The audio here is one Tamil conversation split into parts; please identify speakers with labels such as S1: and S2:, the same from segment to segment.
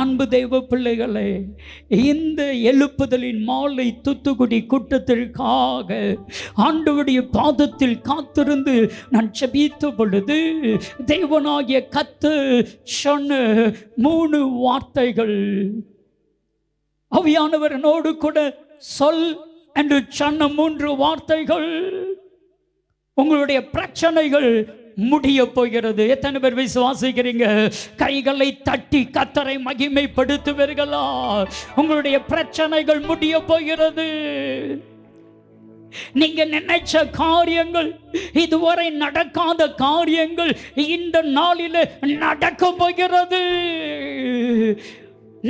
S1: அன்பு தெய்வ பிள்ளைகளே, இந்த எழுப்புதலின் மாலை தூத்துக்குடி கூட்டத்திற்காக ஆண்டவருடைய பாதத்தில் காத்திருந்து நான் ஜெபித்த பொழுது தேவனாகிய கர்த்தர் சொன்ன 3 வார்த்தைகள், ஆவியானவர் என்னோடு கூட சொல் என்று சொன்ன 3 வார்த்தைகள், உங்களுடைய பிரச்சனைகள் முடிய போகிறது. எத்தனை பேர் விசுவாசிக்கிறீங்க? கைகளை தட்டி கர்த்தரை மகிமைப்படுத்துவீர்களா? உங்களுடைய பிரச்சனைகள் முடிய போகிறது. நீங்க நினைச்ச காரியங்கள், இதுவரை நடக்காத காரியங்கள் இந்த நாளில் நடக்க போகிறது.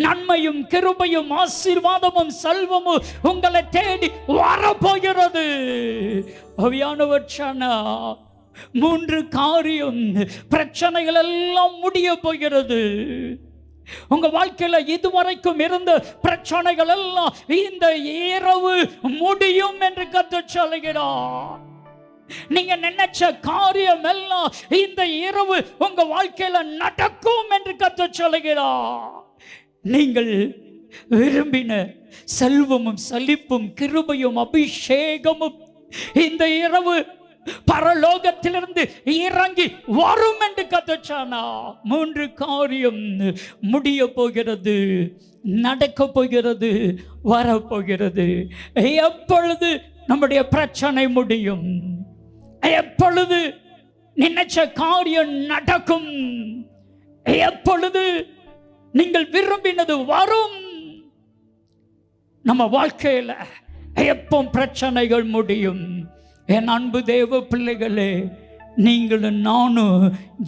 S1: நன்மையும் கிருபையும் ஆசீர்வாதமும் செல்வமும் உங்களை தேடி வரப்போகிறது. ஆவியானவர் சொன்னார் 3 காரியம், பிரச்சனைகள் எல்லாம் முடிய போகிறது. உங்க வாழ்க்கையில இதுவரைக்கும் இருந்த பிரச்சனைகள் எல்லாம் இந்த இரவு முடியும் என்று கர்த்தர் சொல்கிறார். நீங்க நினைச்ச காரியம் எல்லாம் இந்த இரவு உங்க வாழ்க்கையில நடக்கும் என்று கர்த்தர் சொல்கிறார். நீங்கள் விரும்பின செல்வமும் செழிப்பும் கிருபையும் அபிஷேகமும் இந்த இரவு பரலோகத்திலிருந்து இறங்கி வரும் என்று கர்த்தர் சொன்னார். 3 காரியம் முடிய போகிறது, நடக்க போகிறது, வரப்போகிறது. எப்பொழுது நம்முடைய பிரச்சனை முடியும்? எப்பொழுது நினைச்ச காரியம் நடக்கும்? எப்பொழுது நீங்கள் விரும்பினது வரும்? நம்ம வாழ்க்கையில் எப்போ பிரச்சனைகள் முடியும்? என் அன்பு தேவ பிள்ளைகளே, நீங்களும் நானும்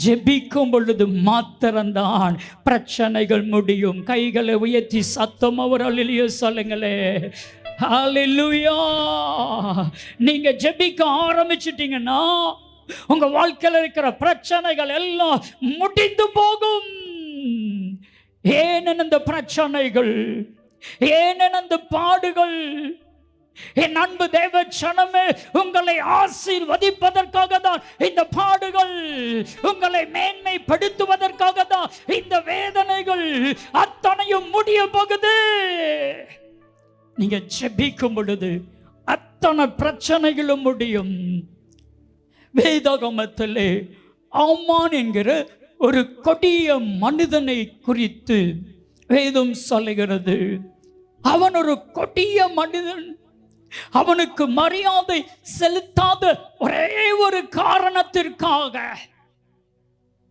S1: ஜெபிக்கும் பொழுது மாத்திரம்தான் பிரச்சனைகள் முடியும். கைகளை உயர்த்தி சத்தம் அவர் அல்லேலூயா சொல்லுங்களே. ஹல்லேலூயா. நீங்க ஜெபிக்க ஆரம்பிச்சிட்டீங்கன்னா உங்க வாழ்க்கையில் இருக்கிற பிரச்சனைகள் எல்லாம் முடிந்து போகும். ஏன் இந்த பிரச்சனைகள்? ஏன் இந்த பாடுகள்? என் அன்பு தேவ ஜனமே, உங்களை ஆசீர்வதிப்பதற்காக தான் இந்த பாடுகள், உங்களை மேன்மைப்படுத்துவதற்காக தான் இந்த வேதனைகள் அத்தனையும் முடிய போகுது. நீங்க ஜெபிக்கும் பொழுது அத்தனை பிரச்சனைகளும் முடியும். வேதாகமத்திலே ஆமான் என்கிற ஒரு கொடிய மனிதனை குறித்து வேதம் சொல்லுகிறது. அவன் ஒரு கொடிய மனிதன். அவனுக்கு மரியாதை செலுத்தாத ஒரே ஒரு காரணத்திற்காக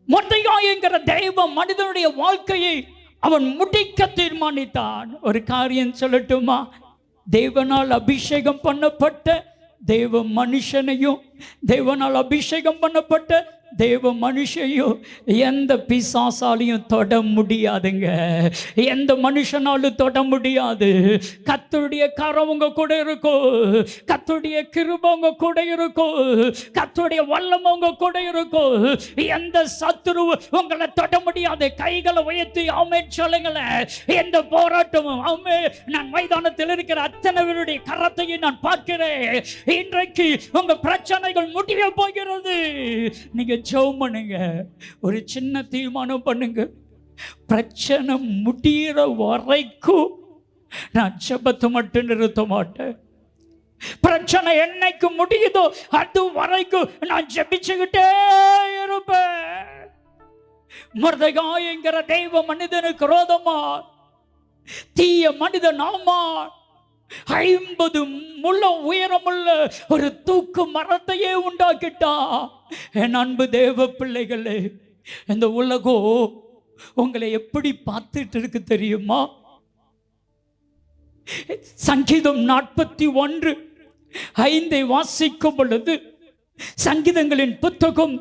S1: மொர்தெகாய் என்கிற தெய்வ மனிதனுடைய வாழ்க்கையை அவன் முடிக்க தீர்மானித்தான். ஒரு காரியம் சொல்லட்டுமா? தேவனால் அபிஷேகம் பண்ணப்பட்ட தேவ மனுஷனையும், தேவனால் அபிஷேகம் பண்ணப்பட்ட தேவ மனுஷையும் எந்த பிசாசாலையும் தொட முடியாதுங்க. எந்த மனுஷனாலும் தொட முடியாது. கர்த்தருடைய கரம் உங்க கூட இருக்கும். கர்த்தருடைய கிருபை உங்க கூட இருக்கும். கர்த்தருடைய வல்லமை உங்க கூட இருக்கும். எந்த சத்துருவும் உங்களை தொட முடியாது. கைகளை உயர்த்தி ஆமென் சொல்லுங்களேன். எந்த போராட்டமும் ஆமே. நான் மைதானத்தில் இருக்கிற அத்தனை பேருடைய கரத்தையும் நான் பார்க்கிறேன். இன்றைக்கு உங்க பிரச்சனைகள் முடிய போகிறது. நீங்க ஜெபம் பண்ணுங்க. ஒரு சின்ன தீர்மானம் பண்ணுங்க. பிரச்சனை முடிகிற வரைக்கும் நான் ஜெபத்தை மட்டும் நிறுத்த மாட்டேன். பிரச்சனை என்னைக்கு முடியுதோ அது வரைக்கும் நான் ஜெபிச்சுக்கிட்டே இருப்பேன். மொர்தெகாய் என்கிற தெய்வ மனிதனுக்கு விரோதமா தீய மனிதன் ஆமான் 50 முழ உயரமுள்ள ஒரு தூக்கு மரத்தையே உண்டாக்கிட்டா. என் அன்பு தேவ பிள்ளைகளே, இந்த உலகம் உங்களை எப்படி பார்த்துட்டு இருக்கு தெரியுமா? சங்கீதம் 41:5 வாசிக்கும் பொழுது, சங்கீதங்களின் புத்தகம்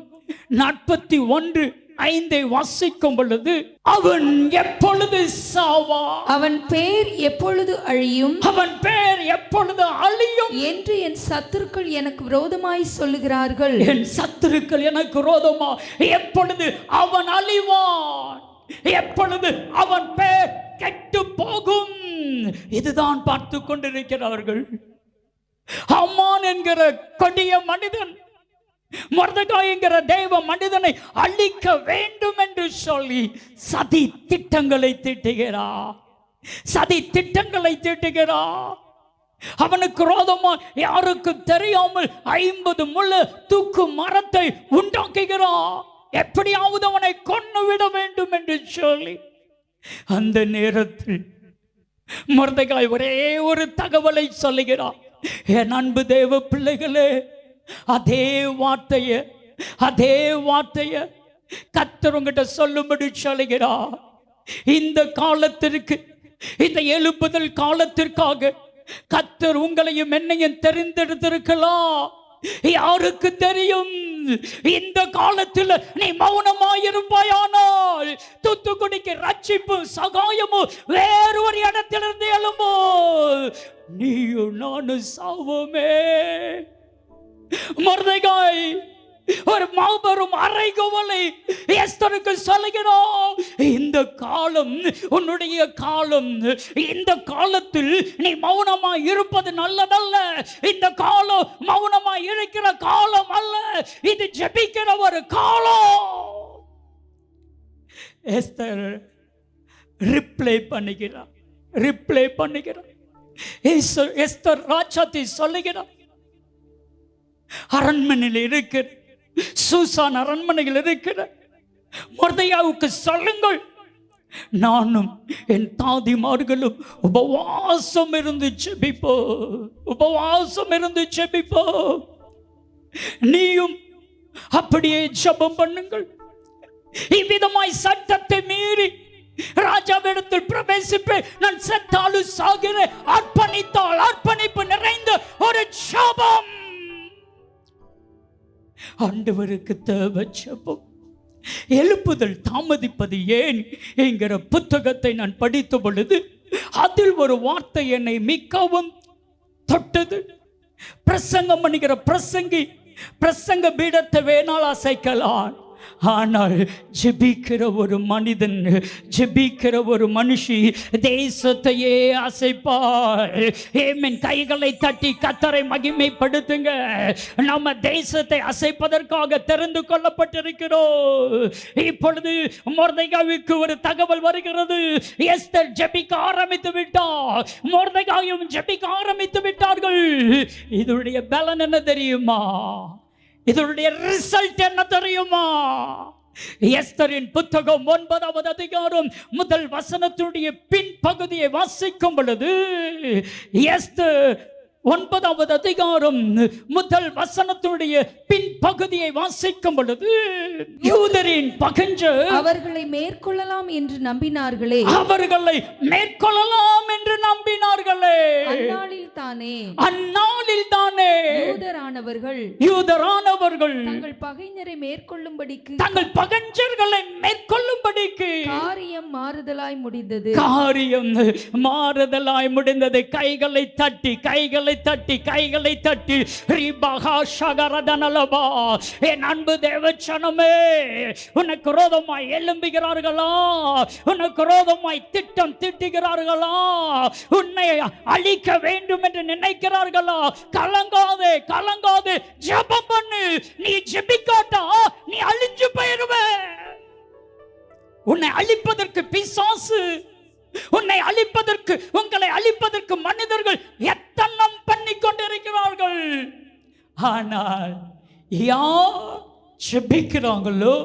S1: 41:5 வாசிக்கும் பொழுது, அவன் எப்பொழுது சாவா,
S2: அவன் பேர் எப்பொழுது அழியும்,
S1: அவன் பேர் எப்பொழுது அழியும்
S2: என்று என் சத்துருக்கள் எனக்கு விரோதமாய் சொல்லுகிறார்கள்.
S1: என் சத்துருக்கள் எனக்கு விரோதமா எப்பொழுது அவன் அழிவான், எப்பொழுது அவன் பேர் கெட்டு போகும், இதுதான் பார்த்து கொண்டிருக்கிறார்கள். ஆமான் என்கிற கொடிய மனிதன் மொர்தெகாய்ங்கிற தேவ மனிதனை அழிக்க வேண்டும் என்று சொல்லி சதி திட்டங்களை தீட்டுகிறார். சதி திட்டங்களை தீட்டுகிறார். அவனுக்கு ரோதமா யாருக்கும் தெரியாமல் 50 முள்ள தூக்கு மரத்தை உண்டாக்குகிறார். எப்படியாவது அவனை கொன்று விட வேண்டும் என்று சொல்லி அந்த நேரத்தில் மொர்தெகாய் ஒரே ஒரு தகவலை சொல்லுகிறார். என் அன்பு தேவ பிள்ளைகளே, அதே வார்த்தைய கர்த்தர் உங்கிட்ட சொல்லும்படி சொல்லுகிறார். இந்த காலத்திற்கு, இந்த எழுப்புதல் காலத்திற்காக கர்த்தர் உங்களையும் என்னையும் தெரிந்தெடுத்திருக்கலாம். யாருக்கு தெரியும், இந்த காலத்தில் நீ மௌனமாயிருப்பாயானால் தூத்துக்குடிக்கு ரட்சிப்பும் சகாயமும் வேறு ஒரு இடத்திலிருந்து எழும்போ, நீயும் நானும் சாவோமே. மொர்தெகாய் ஒரு மாபெரும் அறைகூவலை எஸ்தருக்கு சொல்லுகிறார். இந்த காலம் உன்னுடைய காலம். இந்த காலத்தில் நீ மௌனமாய் இருப்பது நல்லதல்ல. இந்த காலம் மௌனமாய் இருக்கிற காலம் அல்ல, இது ஜெபிக்கிற ஒரு காலம். எஸ்தர் ரிப்ளை பண்ணுகிறார். எஸ்தர் ராஜாத்தி சொல்லுகிறார், அரண்மனையில் இருக்கிற சூசான் அரண்மனையில் இருக்கிற மொர்தெகாய்வுக்கு சொல்லுங்கள், நானும் என் தாதிமார்களும் உபவாசம் இருந்து ஜெபிப்போ. நீயும் அப்படியே ஜெபம் பண்ணுங்கள். இவ்விதமாய் சட்டத்தை மீறி ராஜாவிடத்தில் பிரவேசிப்பேன், நான் செத்தாலும் சாகிறேன், அர்ப்பணிப்பு நிறைந்த ஒரு ஜெபம். ஆண்டவருக்கு தேவை ஜெபம். எழுப்புதல் தாமதிப்பது ஏன் என்கிற புத்தகத்தை நான் படித்த பொழுது அதில் ஒரு வார்த்தை என்னை மிகவும் தொட்டது. பிரசங்கம் பண்ணுகிற பிரசங்க பீடத்தை வேணால் அசைக்கலாம், ஆனால் ஜெபிக்கிற ஒரு மனிதன், ஜெபிக்கிற ஒரு மனுஷி தேசத்தையே அசைப்பார். ஏமேன். கைகளை தட்டி கர்த்தரை மகிமைப்படுத்துங்க. நம்ம தேசத்தை அசைப்பதற்காக தெரிந்து கொள்ளப்பட்டிருக்கிறோம். இப்பொழுது மொர்தெகாய்வுக்கு ஒரு தகவல் வருகிறது. எஸ்தர் ஜெபிக்க ஆரம்பித்து விட்டார், மொர்தெகாயும் ஜெபிக்க ஆரம்பித்து விட்டார்கள். இதனுடைய பலன் என்ன தெரியுமா? இதனுடைய ரிசல்ட் என்ன தெரியுமா? எஸ்தரின் புத்தகம் 9வது அதிகாரம் முதல் வசனத்துடைய பின்பகுதியை வாசிக்கும் பொழுது, எஸ்தர் 9வது அதிகாரம் முதல் வசனத்துடைய பின்பகுதியை வாசிக்கும் பொழுது, யூதரின் பகைஞர்
S2: அவர்களை மேற்கொள்ளலாம் என்று நம்பினார்களே, அந்நாளில் தானே யூதரானவர்கள் தங்கள் பகைஞரை மேற்கொள்ளும்படிக்கு காரியம் மாறுதலாய் முடிந்தது. கைகளை தட்டி என் அன்பு தேவச்சனமே, உனக்கு ரோதமாய் எழும்புகிறார்களா? உனக்கு ரோதமாய் திட்டம் திட்டுகிறார்களா? உன்னை அழிக்க வேண்டும் என்று நினைக்கிறார்களா? கலங்காதே, ஜெபம் பண்ணு. நீ ஜெபிக்காட்டா நீ அழிஞ்சு போயிருவ. உன்னை அழிப்பதற்கு பிசாசு, உன்னை அழிப்பதற்கு, உங்களை அழிப்பதற்கு மனிதர்கள் எத்தனம் பண்ணி கொண்டிருக்கிறார்கள். ஆனால் யார் ஜெபிக்கிறாங்களோ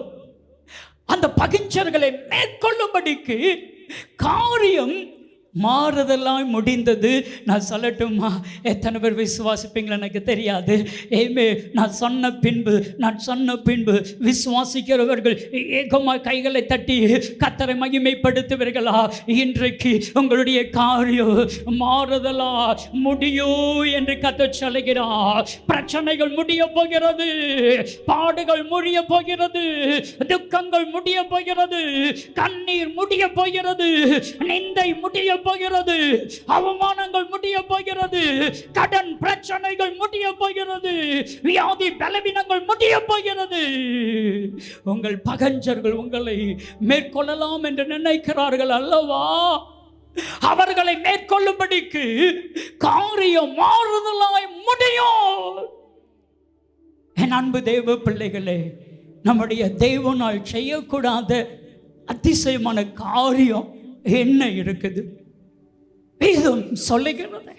S2: அந்த பகைஞர்களை மேற்கொள்ளும்படிக்கு காரியம் மாறுதலாய் முடிந்தது. நான் சொல்லட்டுமா? எத்தனை பேர் விசுவாசிப்பீங்களா எனக்கு தெரியாது. ஏமே நான் சொன்ன பின்பு விசுவாசிக்கிறவர்கள் ஏகமாக கைகளை தட்டி கர்த்தரை மகிமைப்படுத்துவீர்களா? இன்றைக்கு உங்களுடைய காரியம் மாறுதலா முடியும் என்று கர்த்தர் சொல்லுகிறார். பிரச்சனைகள் முடிய போகிறது, பாடுகள் முடிய போகிறது, துக்கங்கள் முடிய போகிறது, கண்ணீர் முடிய போகிறது, நிந்தை முடிய போகிறது, அவமானங்கள் முடிய போகிறது, கடன் பிரச்சனைகள் முடிய போகிறது, வியாதி பலவீனங்கள் முடிய போகிறது. உங்கள் பகைஞர்கள் உங்களை மேற்கொள்ளலாம் என்று நினைக்கிறார்கள் அல்லவா? அவர்களை மேற்கொள்ளும்படிக்கு காரியம் மாறுதலாய் முடியும்.
S1: என் அன்பு தேவ பிள்ளைகளே, நம்முடைய தேவனால் செய்யக்கூடாத அதிசயமான காரியம் என்ன இருக்குது? வேதம் சொல்லுகிறது,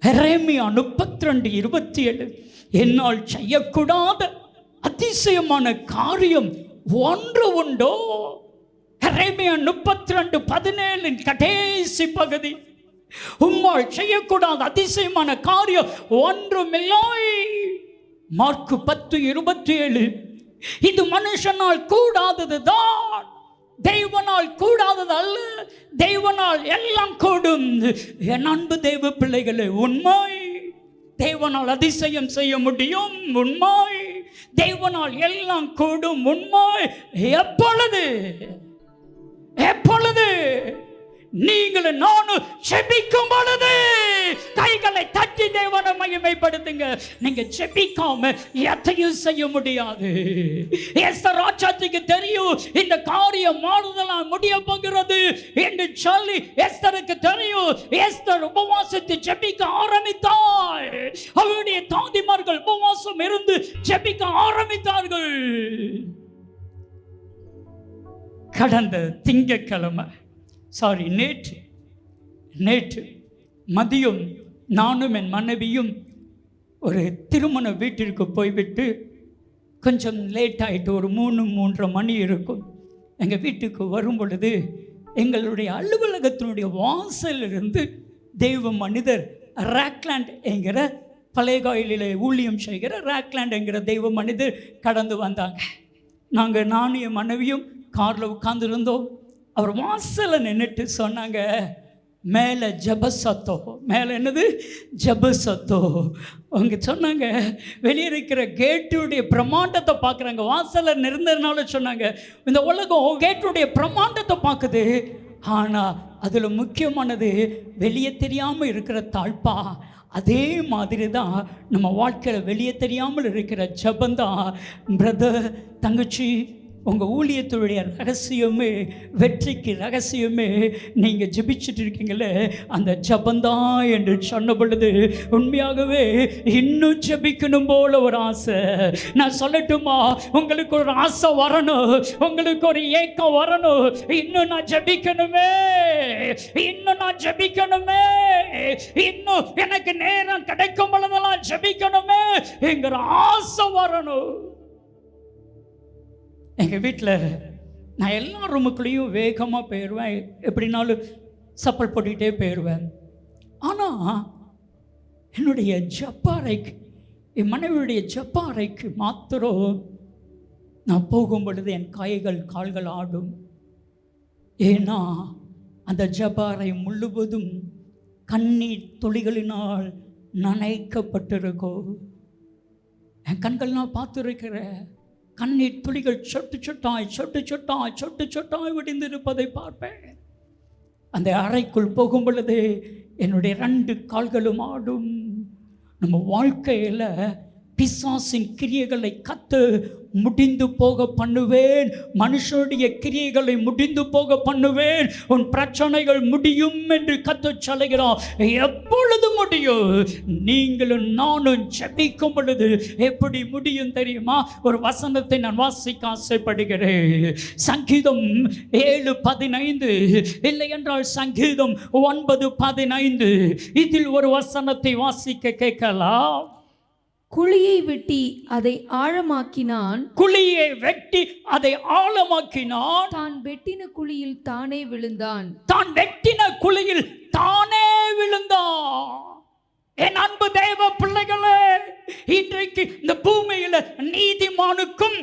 S1: எரேமியா 32:27, என்னால் செய்யக்கூடாத அதிசயமான காரியம் ஒன்று உண்டோ? எரேமியா 32:17 கடைசி பகுதி, உம்மால் செய்யக்கூடாத அதிசயமான காரியம் ஒன்றுமில்லை. மார்க்கு 10:27, இது மனுஷனால் கூடாததுதான், தெய்வனால் கூடாதது அல்ல, தெய்வனால் எல்லாம் கூடும். என் அன்பு தேவ பிள்ளைகளே, உண்மை. தேவனால் அதிசயம் செய்ய முடியும், உண்மை. தேவனால் எல்லாம் கூடும், உண்மை. எப்பொழுது எப்பொழுது நீங்களும் நானும் செபிக்கும் பொழுது. கைகளை தட்டி தேவனை மகிமைப்படுத்துங்க. நீங்க செபிக்காம எதையும் செய்ய முடியாது. எஸ்தர் ராஜாத்திக்கு தெரியும் இந்த காரியம் மாறுதலால் முடிய போகிறது என்று சொல்லி எஸ்தருக்கு தெரியும். எஸ்தர் உபவாசத்தை செபிக்க ஆரம்பித்தாள். அவருடைய தாதிமார்கள் உபவாசம் இருந்து செபிக்க ஆரம்பித்தார்கள். கடந்த திங்கட்கிழமை நேற்று மதியம் நானும் என் மனைவியும் ஒரு திருமண வீட்டிற்கு போய்விட்டு கொஞ்சம் லேட் ஆகிட்டு, ஒரு 3-3:30 மணி இருக்கும். எங்கள் வீட்டுக்கு வரும் பொழுது எங்களுடைய அலுவலகத்தினுடைய வாசலிருந்து தெய்வ மனிதர் ராக்லாண்ட் என்கிற பழைய கோயிலில் ஊழியம் செய்கிற ராக்லாண்ட் என்கிற தெய்வ மனிதர் கடந்து வந்தாங்க. நானும் என் மனைவியும் காரில் உட்கார்ந்துருந்தோம். அவர் வாசலில் நின்றுட்டு சொன்னாங்க, மேலே ஜபசத்தோ, மேலே என்னது ஜபசத்தோ. அவங்க சொன்னாங்க, வெளியே இருக்கிற கேட்டுடைய பிரமாண்டத்தை பார்க்குறாங்க. வாசலில் நிறந்ததுனால சொன்னாங்க, இந்த உலகம் கேட்டுடைய பிரமாண்டத்தை பார்க்குது, ஆனால் அதில் முக்கியமானது வெளியே தெரியாமல் இருக்கிற தாழ்ப்பா. அதே மாதிரி தான் நம்ம வாழ்க்கையில் வெளியே தெரியாமல் இருக்கிற ஜபந்தான். பிரதர், தங்கச்சி, உங்கள் ஊழியத்துடைய ரகசியமே, வெற்றிக்கு ரகசியமே நீங்கள் ஜெபிச்சுட்டு இருக்கீங்களே அந்த ஜபந்தான் என்று சொன்ன பொழுது உண்மையாகவே இன்னும் ஜெபிக்கணும் போல ஒரு ஆசை. நான் சொல்லட்டுமா, உங்களுக்கு ஒரு ஆசை வரணும், உங்களுக்கு ஒரு ஏக்கம் வரணும். இன்னும் நான் ஜெபிக்கணுமே, இன்னும் நான் ஜெபிக்கணுமே, இன்னும் எனக்கு நேரம் கிடைக்கும் பொழுதெல்லாம் ஜெபிக்கணுமே என்கிற ஆசை வரணும். எங்கள் வீட்டில் நான் எல்லா ரூமுக்குள்ளேயும் வேகமாக போயிடுவேன், எப்படினாலும் சப்பல் போட்டுக்கிட்டே போயிடுவேன். ஆனால் என்னுடைய ஜப்பாறைக்கு, என் மனைவியுடைய ஜப்பாறைக்கு மாத்திரம் நான் போகும் பொழுது என் கைகள் கால்கள் ஆடும். ஏன்னா அந்த ஜப்பாறை முழுவதும் கண்ணீர் துளிகளினால் நனைக்கப்பட்டிருக்கும். என் கண்கள் நான் பார்த்துருக்கிறேன். கண்ணீர் துளிகள் சொட்டு சொட்டாய் விடிந்திருப்பதை பார்ப்பேன். அந்த அறைக்குள் போகும் பொழுது என்னுடைய 2 கால்களும் ஆடும். நம்ம வாழ்க்கையில் பிசாசின் கிரியைகளை கத்து முடிந்து போக பண்ணுவேன், மனுஷனுடைய கிரியைகளை முடிந்து போக பண்ணுவேன், உன் பிரச்சனைகள் முடியும் என்று கத்து சொல்லுகிறான். எப்பொழுது முடியும்? நீங்களும் நானும் ஜெபிக்கும் பொழுது எப்படி முடியும் தெரியுமா? ஒரு வசனத்தை நான் வாசிக்க ஆசைப்படுகிறேன். சங்கீதம் 7:15, இல்லை என்றால் சங்கீதம் 9:15, இதில் ஒரு வசனத்தை வாசிக்க கேட்கலாம்.
S2: குழியை வெட்டி அதை ஆழமாக்கினான்,
S1: குழியை வெட்டி அதை ஆழமாக்கினான்,
S2: தான் வெட்டின குழியில் தானே விழுந்தான்,
S1: தான் வெட்டின குழியில் தானே விழுந்தான். என் அன்பு தேவ பிள்ளைகளே, இன்றைக்கு இந்த பூமியில நீதிமானுக்கும்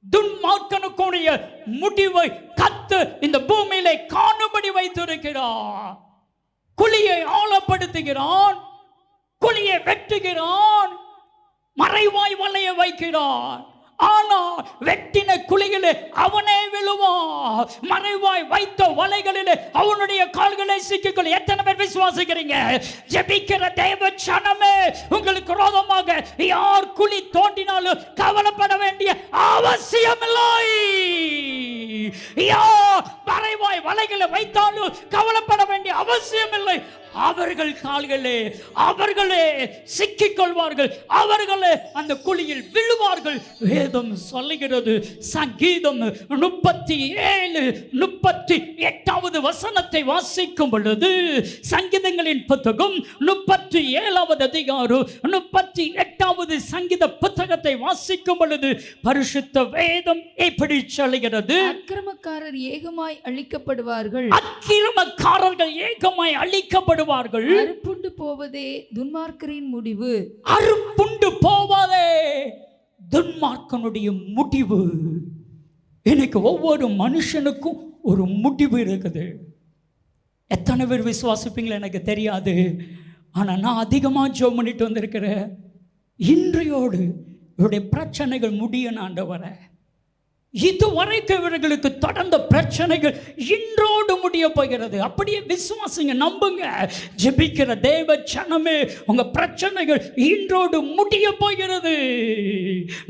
S1: துன்மார்க்கனுக்குரிய முடிவை கத்து இந்த பூமியிலே காணும்படி வைத்திருக்கிறார். குழியை ஆழப்படுத்துகிறான், குழியை வெட்டுகிறான், மறைவாய் வலைய வைக்கிறான். ஆனால் வெட்டின குழியிலே அவனே விழுவான், மறைவாய் வைத்த வலைகளிலே அவனுடைய கால்களை சிக்கிக்கொள்ள. எத்தனை பேர் விசுவாசிக்கிறீங்க? ஜெபிக்கிற தேவ ஜனமே, உங்களுக்கு விரோதமாக யார் குழி தோண்டினாலும் கவலைப்பட வேண்டிய அவசியம் இல்லை. யார் மறைவாய் விதமாய் வலைகளை வைத்தாலும் கவலைப்பட வேண்டிய அவசியம் இல்லை. அவர்கள் கால்களே அவர்களே சிக்கிக் கொள்வார்கள், அவர்களே அந்த குழியில் விழுவார்கள். வேதம் சொல்லுகிறது. சங்கீதம் 37:38 வசனத்தை வாசிக்கும் பொழுது, சங்கீதங்களின் புத்தகம் 37 அதிகாரம் 38 சங்கீத புத்தகத்தை வாசிக்கும் பொழுது பரிசுத்த வேதம் இப்படி சொல்லுகிறது.
S2: அக்கிரமக்காரர் ஏகமாய் அழிக்கப்படுவார்கள்,
S1: அக்கிரமக்காரர்கள் ஏகமாய் அழிக்கப்படுவார்கள்.
S2: அறுப்புண்டு போவதே துன்மார்க்கரின் முடிவு.
S1: அறுப்புண்டு போவதே துன்மார்க்கனுடைய முடிவு. இன்னைக்கு ஒவ்வொரு மனுஷனுக்கும் ஒரு முடிவு இருக்குது. எத்தனை பேர் விசுவாசிப்பீங்களா எனக்கு தெரியாது. ஆனால் நான் அதிகமாக ஜெபம் பண்ணிட்டு வந்திருக்கிறேன். இன்றையோடு இவருடைய பிரச்சனைகள் முடியணும் ஆண்டவரே. இதுவரைக்கும் இவர்களுக்கு தொடர்ந்த பிரச்சனைகள் இன்றோடு முடிய போகிறது. அப்படியே விசுவாசிங்க, நம்புங்க. ஜெபிக்கிற தேவ ஜனமே, உங்க பிரச்சனைகள் இன்றோடு முடிய போகிறது.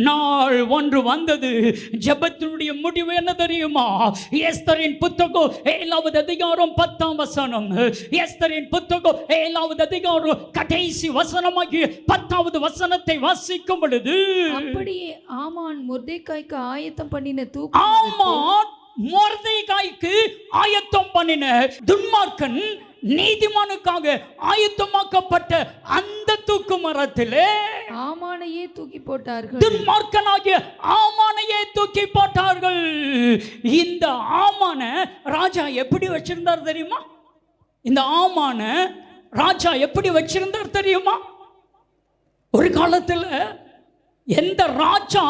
S1: நாள் ஒன்று வந்தது. ஜெபத்தினுடைய முடிவு என்ன தெரியுமா? எஸ்தரின் புத்தகம் 7வது அதிகாரம் 10ஆம் வசனம். எஸ்தரின் புத்தகம் 7வது அதிகாரம் கடைசி வசனமாகிய 10வது வசனத்தை வாசிக்கும் பொழுது,
S2: அப்படியே ஆமான் மொர்தெகாய்க்கு ஆயத்தம் பண்ணின
S1: மொர்தெகாய்க்கு ஆயத்தம் பண்ணின துன்மார்க்கன் நீதிமானுக்காக ஆயத்தமாக்கப்பட்ட அந்த தூக்கு மரத்திலே
S2: ஆமானையே தூக்கி போட்டார்கள்.
S1: துன்மார்க்கனாகிய ஆமானையே தூக்கி போட்டார்கள். இந்த ஆமான ராஜா எப்படி வச்சிருந்தார் தெரியுமா? இந்த ஆமான ராஜா எப்படி வச்சிருந்தார் தெரியுமா? ஒரு காலத்தில் எந்த ராஜா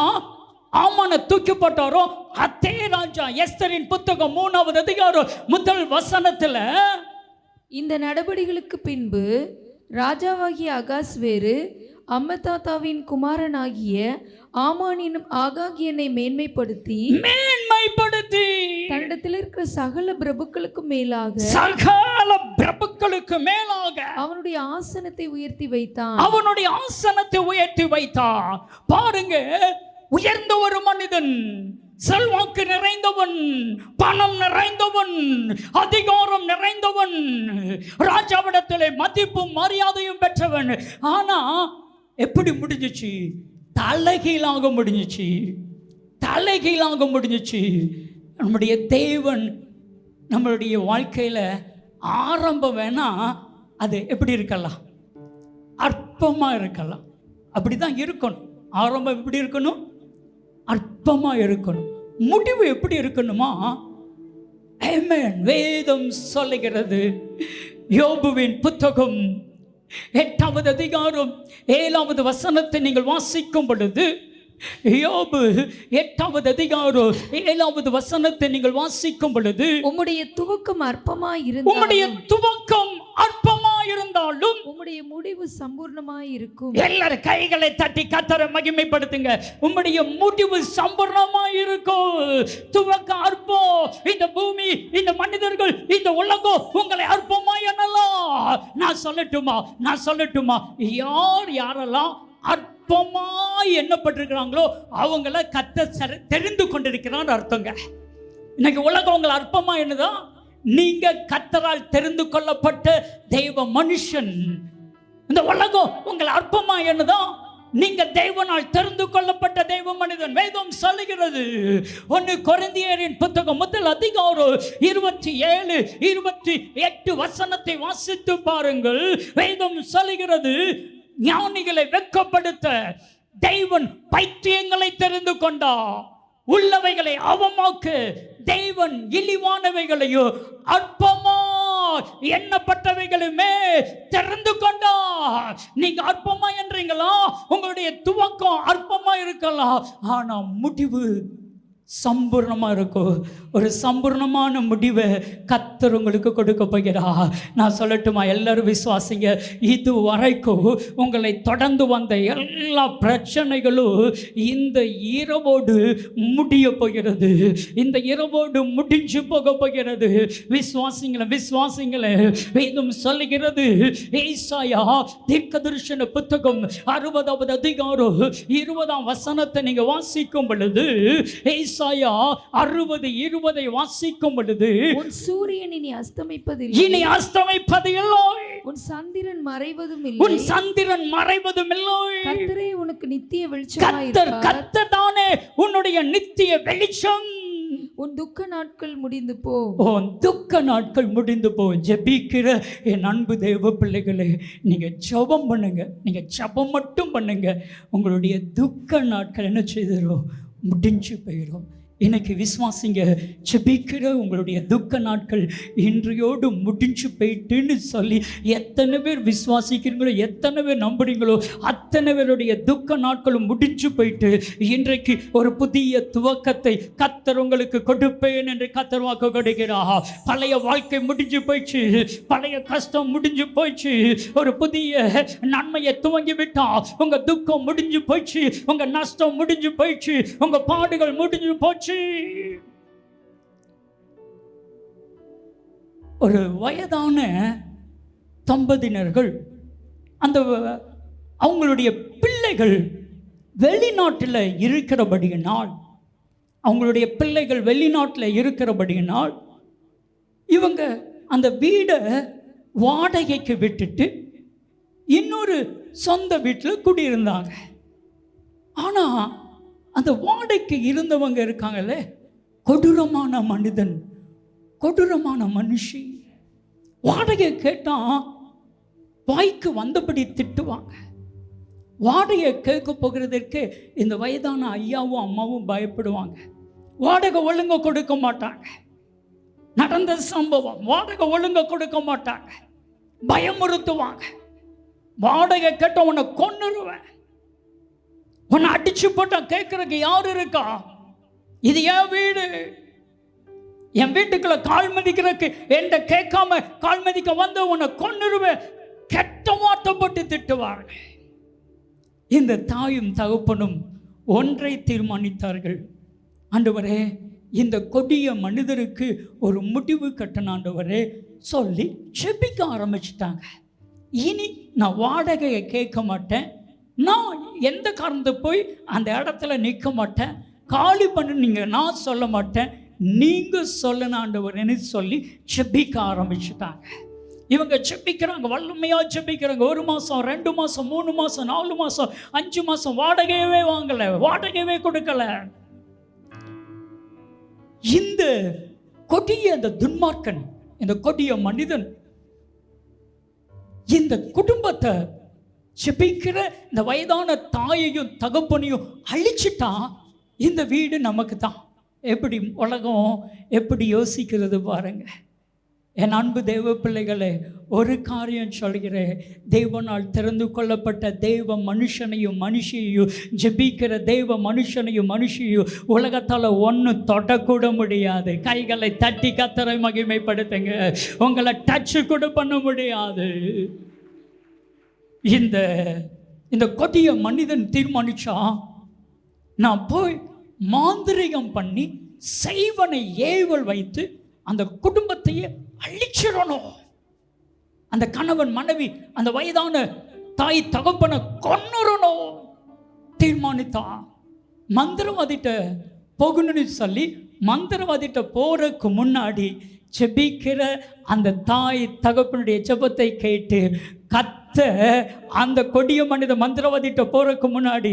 S1: ஆமான தூக்கி போட்டாரோ அதே ராஜா எஸ்தரின் புத்தகம் 3வது அதிகாரம் 1 வசனத்தில்,
S2: இந்த நடபடிகளுக்கு பின்பு ராஜாவாகிய அகாஸ்வேரு அம்மதாத்தாவின் குமாரனாகிய ஆமானினும் ஆகாகியனை மேன்மைப்படுத்தி தன்னிடத்தில் இருக்கிற சகல பிரபுக்களுக்கு மேலாக அவனுடைய ஆசனத்தை உயர்த்தி வைத்தான்.
S1: பாருங்க, உயர்ந்த ஒரு மனிதன், செல்வாக்கு நிறைந்தவன், பணம் நிறைந்தவன், அதிகாரம் நிறைந்தவன், ராஜாவிடத்திலே மதிப்பும் மரியாதையும் பெற்றவன். ஆனா எப்படி முடிஞ்சிச்சு? தலைகீழாக முடிஞ்சிச்சு. நம்முடைய தேவன் நம்மளுடைய வாழ்க்கையில ஆரம்பம் வேணா அது எப்படி இருக்கலாம்? அற்பமா இருக்கலாம். அப்படிதான் இருக்கணும். ஆரம்பம் எப்படி இருக்கணும்? அற்பமா இருக்கணும். முடிவு எப்படி இருக்கணுமா? ஆமென். வேதம் சொல்லுகிறது. யோபுவின் புத்தகம் 8வது அதிகாரம் 7வது வசனத்தை நீங்கள் வாசிக்கும் பொழுது, யோபு 8வது அதிகாரம் 7வது வசனத்தை நீங்கள் வாசிக்கும் பொழுது,
S2: உம்முடைய துவக்கம் அற்பமாய் இருந்தாலும் உம்முடைய முடிவு சம்பூர்ணமாய் இருக்கும்.
S1: எல்லாரும் கைகளை தட்டி கர்த்தரை மகிமைப்படுத்துங்க. உம்முடைய முடிவு சம்பூர்ணமாய் இருக்கும். துவக்கம் அற்பம். இந்த பூமி, இந்த மனிதர்கள், இந்த உலகம் உங்களை அற்பமாய் எண்ணலாம். நான் சொல்லட்டுமா யாரெல்லாம் அற்பமாய் எண்ணப்பட்டிருக்கிறாங்களோ அவங்கள கர்த்தர் தெரிந்து கொண்டிருக்கிறான்னு அர்த்தங்க. இன்னைக்கு உலகம் உங்களை அற்பமா என்னதான்? நீங்க கர்த்தரால் தெரிந்து கொள்ளப்பட்ட தெய்வ மனுஷன். இந்த உலகம் உங்களை அற்பமா என்னதான்? நீங்க தேவனால் தெரிந்து கொள்ளப்பட்ட தெய்வ மனிதன். வேதம் சொல்லுகிறது. 1 கொரிந்தியரின் புத்தகம் 1 அதிகாரம் 27, 28 வசனத்தை வாசித்து பாருங்கள். வேதம் சொல்லுகிறது, ஞானிகளை வெட்கப்படுத்த தேவன் பைத்தியங்களை தெரிந்து கொண்டார், உள்ளவைகளை அவமாக்க தேவன் இழிவானவைகளையோ அற்பமா எண்ணப்பட்டவைகளுமே தெரிந்து கொண்டார். நீங்க அற்பமா என்றீங்களா? உங்களுடைய துவக்கம் அற்பமா இருக்கலாம், ஆனா முடிவு சம்பூர்ணமா இருக்கும். ஒரு சம்பூர்ணமான முடிவை கர்த்தர் உங்களுக்கு கொடுக்க போகிறார். நான் சொல்லட்டுமா? எல்லாரும் விசுவாசிங்க. இது வரைக்கும் உங்களை தொடர்ந்து வந்த எல்லா பிரச்சனைகளும் இந்த இரவோடு முடிய போகிறது. இந்த இரவோடு முடிஞ்சு போக போகிறது. விசுவாசிங்களே. வேதம் சொல்லுகிறது. ஏசாயா தீர்க்கதரிசன புத்தகம் 60வது அதிகாரம் 20ஆம் வசனத்தை நீங்க வாசிக்கும் பொழுது, ஏசாயா 60:20 வாசிக்கும் பொழுது,
S2: உன் சூரியன் இனி அஸ்தமிப்பதில்லை,
S1: இனி அஸ்தமிப்பதில்லை,
S2: உன் சந்திரன் மறைவதும்
S1: உன்
S2: இல்லை,
S1: சந்திரன் மறைவதும் இல்லை.
S2: கர்த்தரே உனக்கு நித்திய வெளிச்சமாய்
S1: கர்த்தர்
S2: இருப்பார்.
S1: கர்த்தர் தானே உன்னுடைய நித்திய வெளிச்சம்.
S2: உன் துக்க நாட்கள் முடிந்து போ.
S1: உன் துக்க நாட்கள் முடிந்து போ. ஜெபிக்கிற என் அன்பு தேவ பிள்ளைகளே, நீங்க ஜெபம் பண்ணுங்க. நீங்க ஜெபம் மட்டும் பண்ணுங்க. உங்களுடைய துக்க நாட்கள் என்ன செய்திரும்? முடிஞ்சு போயிடும். இன்னைக்கு விசுவாசிங்க, ஜெபிக்கிற உங்களுடைய துக்க நாட்கள் இன்றையோடு முடிஞ்சு போயிட்டுன்னு சொல்லி எத்தனை பேர் விசுவாசிக்கிறீங்களோ, எத்தனை பேர் நம்புறீங்களோ, அத்தனை பேருடைய துக்க நாட்களும் முடிஞ்சு போயிட்டு இன்றைக்கு ஒரு புதிய துவக்கத்தை கர்த்தர் உங்களுக்கு கொடுப்பேன் என்று கர்த்தர் வாக்கு கொடுக்கிறார். பழைய வாழ்க்கை முடிஞ்சு போயிடுச்சு, பழைய கஷ்டம் முடிஞ்சு போயிடுச்சு, ஒரு புதிய நன்மையை துவங்கி விட்டா. உங்க துக்கம் முடிஞ்சு போயிடுச்சு, உங்க நஷ்டம் முடிஞ்சு போயிடுச்சு, உங்க பாடுகள் முடிஞ்சு போச்சு. ஒரு வயதான தம்பதியினர்கள், அந்த அவங்களுடைய பிள்ளைகள் வெளிநாட்டில் இருக்கிறபடியினால், அவங்களுடைய பிள்ளைகள் வெளிநாட்டில் இருக்கிறபடியினால் இவங்க அந்த வீடை வாடகைக்கு விட்டுட்டு இன்னொரு சொந்த வீட்டில் குடியிருந்தாங்க. ஆனால் அந்த வாடகைக்கு இருந்தவங்க இருக்காங்களே, கொடூரமான மனிதன், கொடூரமான மனுஷி. வாடகை கேட்டால் வாய்க்கு வந்தபடி திட்டுவாங்க. வாடகை கேட்க போகிறதற்கு இந்த வயதான ஐயாவும் அம்மாவும் பயப்படுவாங்க. வாடகை ஒழுங்க கொடுக்க மாட்டாங்க. நடந்த சம்பவம், வாடகை ஒழுங்க கொடுக்க மாட்டாங்க, பயமுறுத்துவாங்க. வாடகை கேட்ட உன்னை கொன்னுருவேன், உன்னை அடிச்சு போட்டா கேட்கறதுக்கு யாரு இருக்கா? இது என் வீடு, என் வீட்டுக்குள்ள கால் மதிக்கிறதுக்கு என்கிட்ட கேட்காம கால் மதிக்க வந்து உன்னை கொன்னுருவேன், கெட்ட வார்த்தைப்பட்டு திட்டுவார்கள். இந்த தாயும் தகப்பனும் ஒன்றை தீர்மானித்தார்கள், ஆண்டவரே இந்த கொடிய மனிதருக்கு ஒரு முடிவு கட்டணும் ஆண்டவரே சொல்லி ஜெபிக்க ஆரம்பிச்சிட்டாங்க. இனி நான் வாடகையை கேட்க மாட்டேன், நான் எந்த காரணத்தை போய் அந்த இடத்துல நிற்க மாட்டேன், காலி பண்ணுங்க நான் சொல்ல மாட்டேன், நீங்கள் சொல்லணும் ஆண்டவரேன்னு சொல்லி ஜெபிக்க ஆரம்பிச்சுட்டாங்க. இவங்க ஜெபிக்கிறாங்க, வல்லமையாக ஜெபிக்கிறாங்க. 1 மாதம் 2 மாதம் 3 மாதம் 4 மாதம் 5 மாதம் வாடகையவே வாங்கலை, வாடகையவே கொடுக்கல. இந்த கொடிய அந்த துன்மார்க்கன், இந்த கொடிய மனிதன் இந்த குடும்பத்தை, ஜெபிக்கிற இந்த வயதான தாயையும் தகப்பனையும் அழிச்சிட்டா இந்த வீடு நமக்கு தான். எப்படி உலகம் எப்படி யோசிக்கிறது பாருங்க. என் அன்பு தேவ பிள்ளைகளே, ஒரு காரியம் சொல்கிறேன், தேவனால் திறந்து கொள்ளப்பட்ட தேவ மனுஷனையும் மனுஷியையும், ஜெபிக்கிற தேவ மனுஷனையும் மனுஷியையும் உலகத்தால் ஒன்றும் தொடக்கூட முடியாது. கைகளை தட்டி கர்த்தரை மகிமைப்படுத்துங்க. உங்களை டச்சு கூட பண்ண முடியாது. இந்த கொடிய மனிதன் தீர்மானிச்சா, நான் போய் மாந்திரிகம் பண்ணி செய்வனை ஏவல் வைத்து அந்த குடும்பத்தையே அழிச்சிடணும். அந்த கணவன் மனைவி அந்த வயதான தாய் தகப்பனை கொன்னுறணும் தீர்மானித்தான். மந்திரவாதிட்ட போகணும்னு சொல்லி மந்திரவாதிட்ட போறதுக்கு முன்னாடி ஜெபிக்கிற அந்த தாய் தகப்பனுடைய ஜெபத்தை கேட்டு அந்த கொடிய மனித மந்திரவாதிட்ட போறதுக்கு முன்னாடி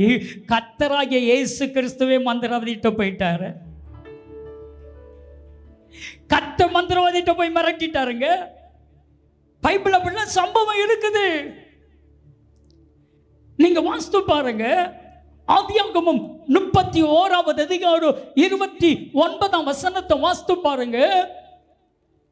S1: கர்த்தராகிய இயேசு கிறிஸ்துவே மந்திரவாதிட்ட போயிட்டாரு. கர்த்தர் மந்திரவாதிட்ட போய் மிரட்டிட்டாருங்க. பைபிள் அப்படின்னா சம்பவம் இருக்குது, நீங்க வாசித்து பாருங்க. ஆதியாகமம் 31வது அதிகாரம் 29ஆம் வசனத்தை வாசித்து பாருங்க.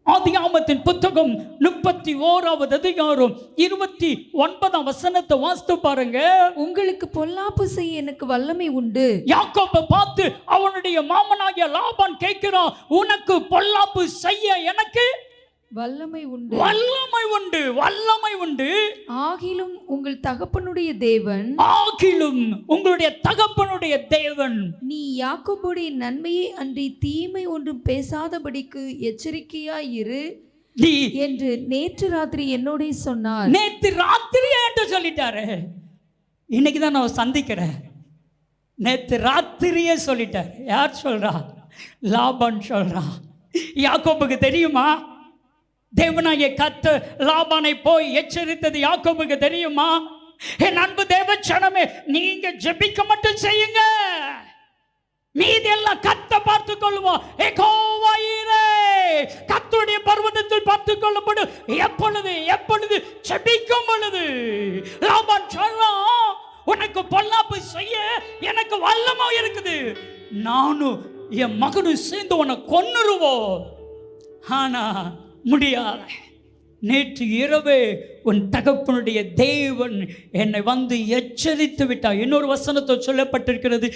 S1: ஆதியாகமத்தின் புத்தகம் 31வது அதிகாரம் 29ஆம் வசனத்தை வாசித்து பாருங்க.
S2: உங்களுக்கு பொல்லாப்பு செய்ய எனக்கு வல்லமை உண்டு.
S1: யாக்கோபை பார்த்து அவனுடைய மாமனாகிய லாபான் கேட்கிறான், உனக்கு பொல்லாப்பு செய்ய எனக்கு
S2: வல்லமை உண்டு,
S1: வல்லமை உண்டு, வல்லமை உண்டு.
S2: ஆகிலும் உங்கள் தகப்பனுடைய தேவன்,
S1: ஆகிலும் உங்களுடைய தகப்பனுடைய தேவன்,
S2: நீ யாக்கோபுடைய நன்மையை அன்றி தீமை ஒன்றும் பேசாதபடிக்கு எச்சரிக்கையாய் இரு என்று நேற்று ராத்திரி என்னோட சொன்னார்.
S1: நேற்று ராத்திரி என்று சொல்லிட்டாரு. இன்னைக்கு தான் நான் சந்திக்கிறேன். நேற்று ராத்திரியே சொல்லிட்டார். யார் சொல்றா? லாபான் சொல்றான். யாக்கோபுக்கு தெரியுமா? தேவனாகிய கர்த்தர் லாபானை போய் எச்சரித்தது யாக்கோபுக்கு தெரியுமா? என் அன்பு தேவச்சனமே, நீங்க ஜெபிக்க மட்டும் செய்யுங்க, மீதி எல்லாம் கத்த பார்த்து கொள்வோம். கர்த்தருடைய பர்வதத்தில் பார்த்து கொள்ளப்படும். எப்பொழுது எப்பொழுது ஜெபிக்கும் பொழுது. லாபான் சொல்றான், உனக்கு பொல்லாப்பு செய்ய எனக்கு வல்லமா இருக்குது, நானும் என் மகனும் சேர்ந்து உன்னை கொன்னுருவோம். ஆனா முடியாத. நேற்று இரவே உன் தகப்பனுடைய தேவன் என்னை வந்து எச்சரித்து விட்டார். இன்னொரு வசனத்தை சொல்லப்பட்டிருக்கிறது,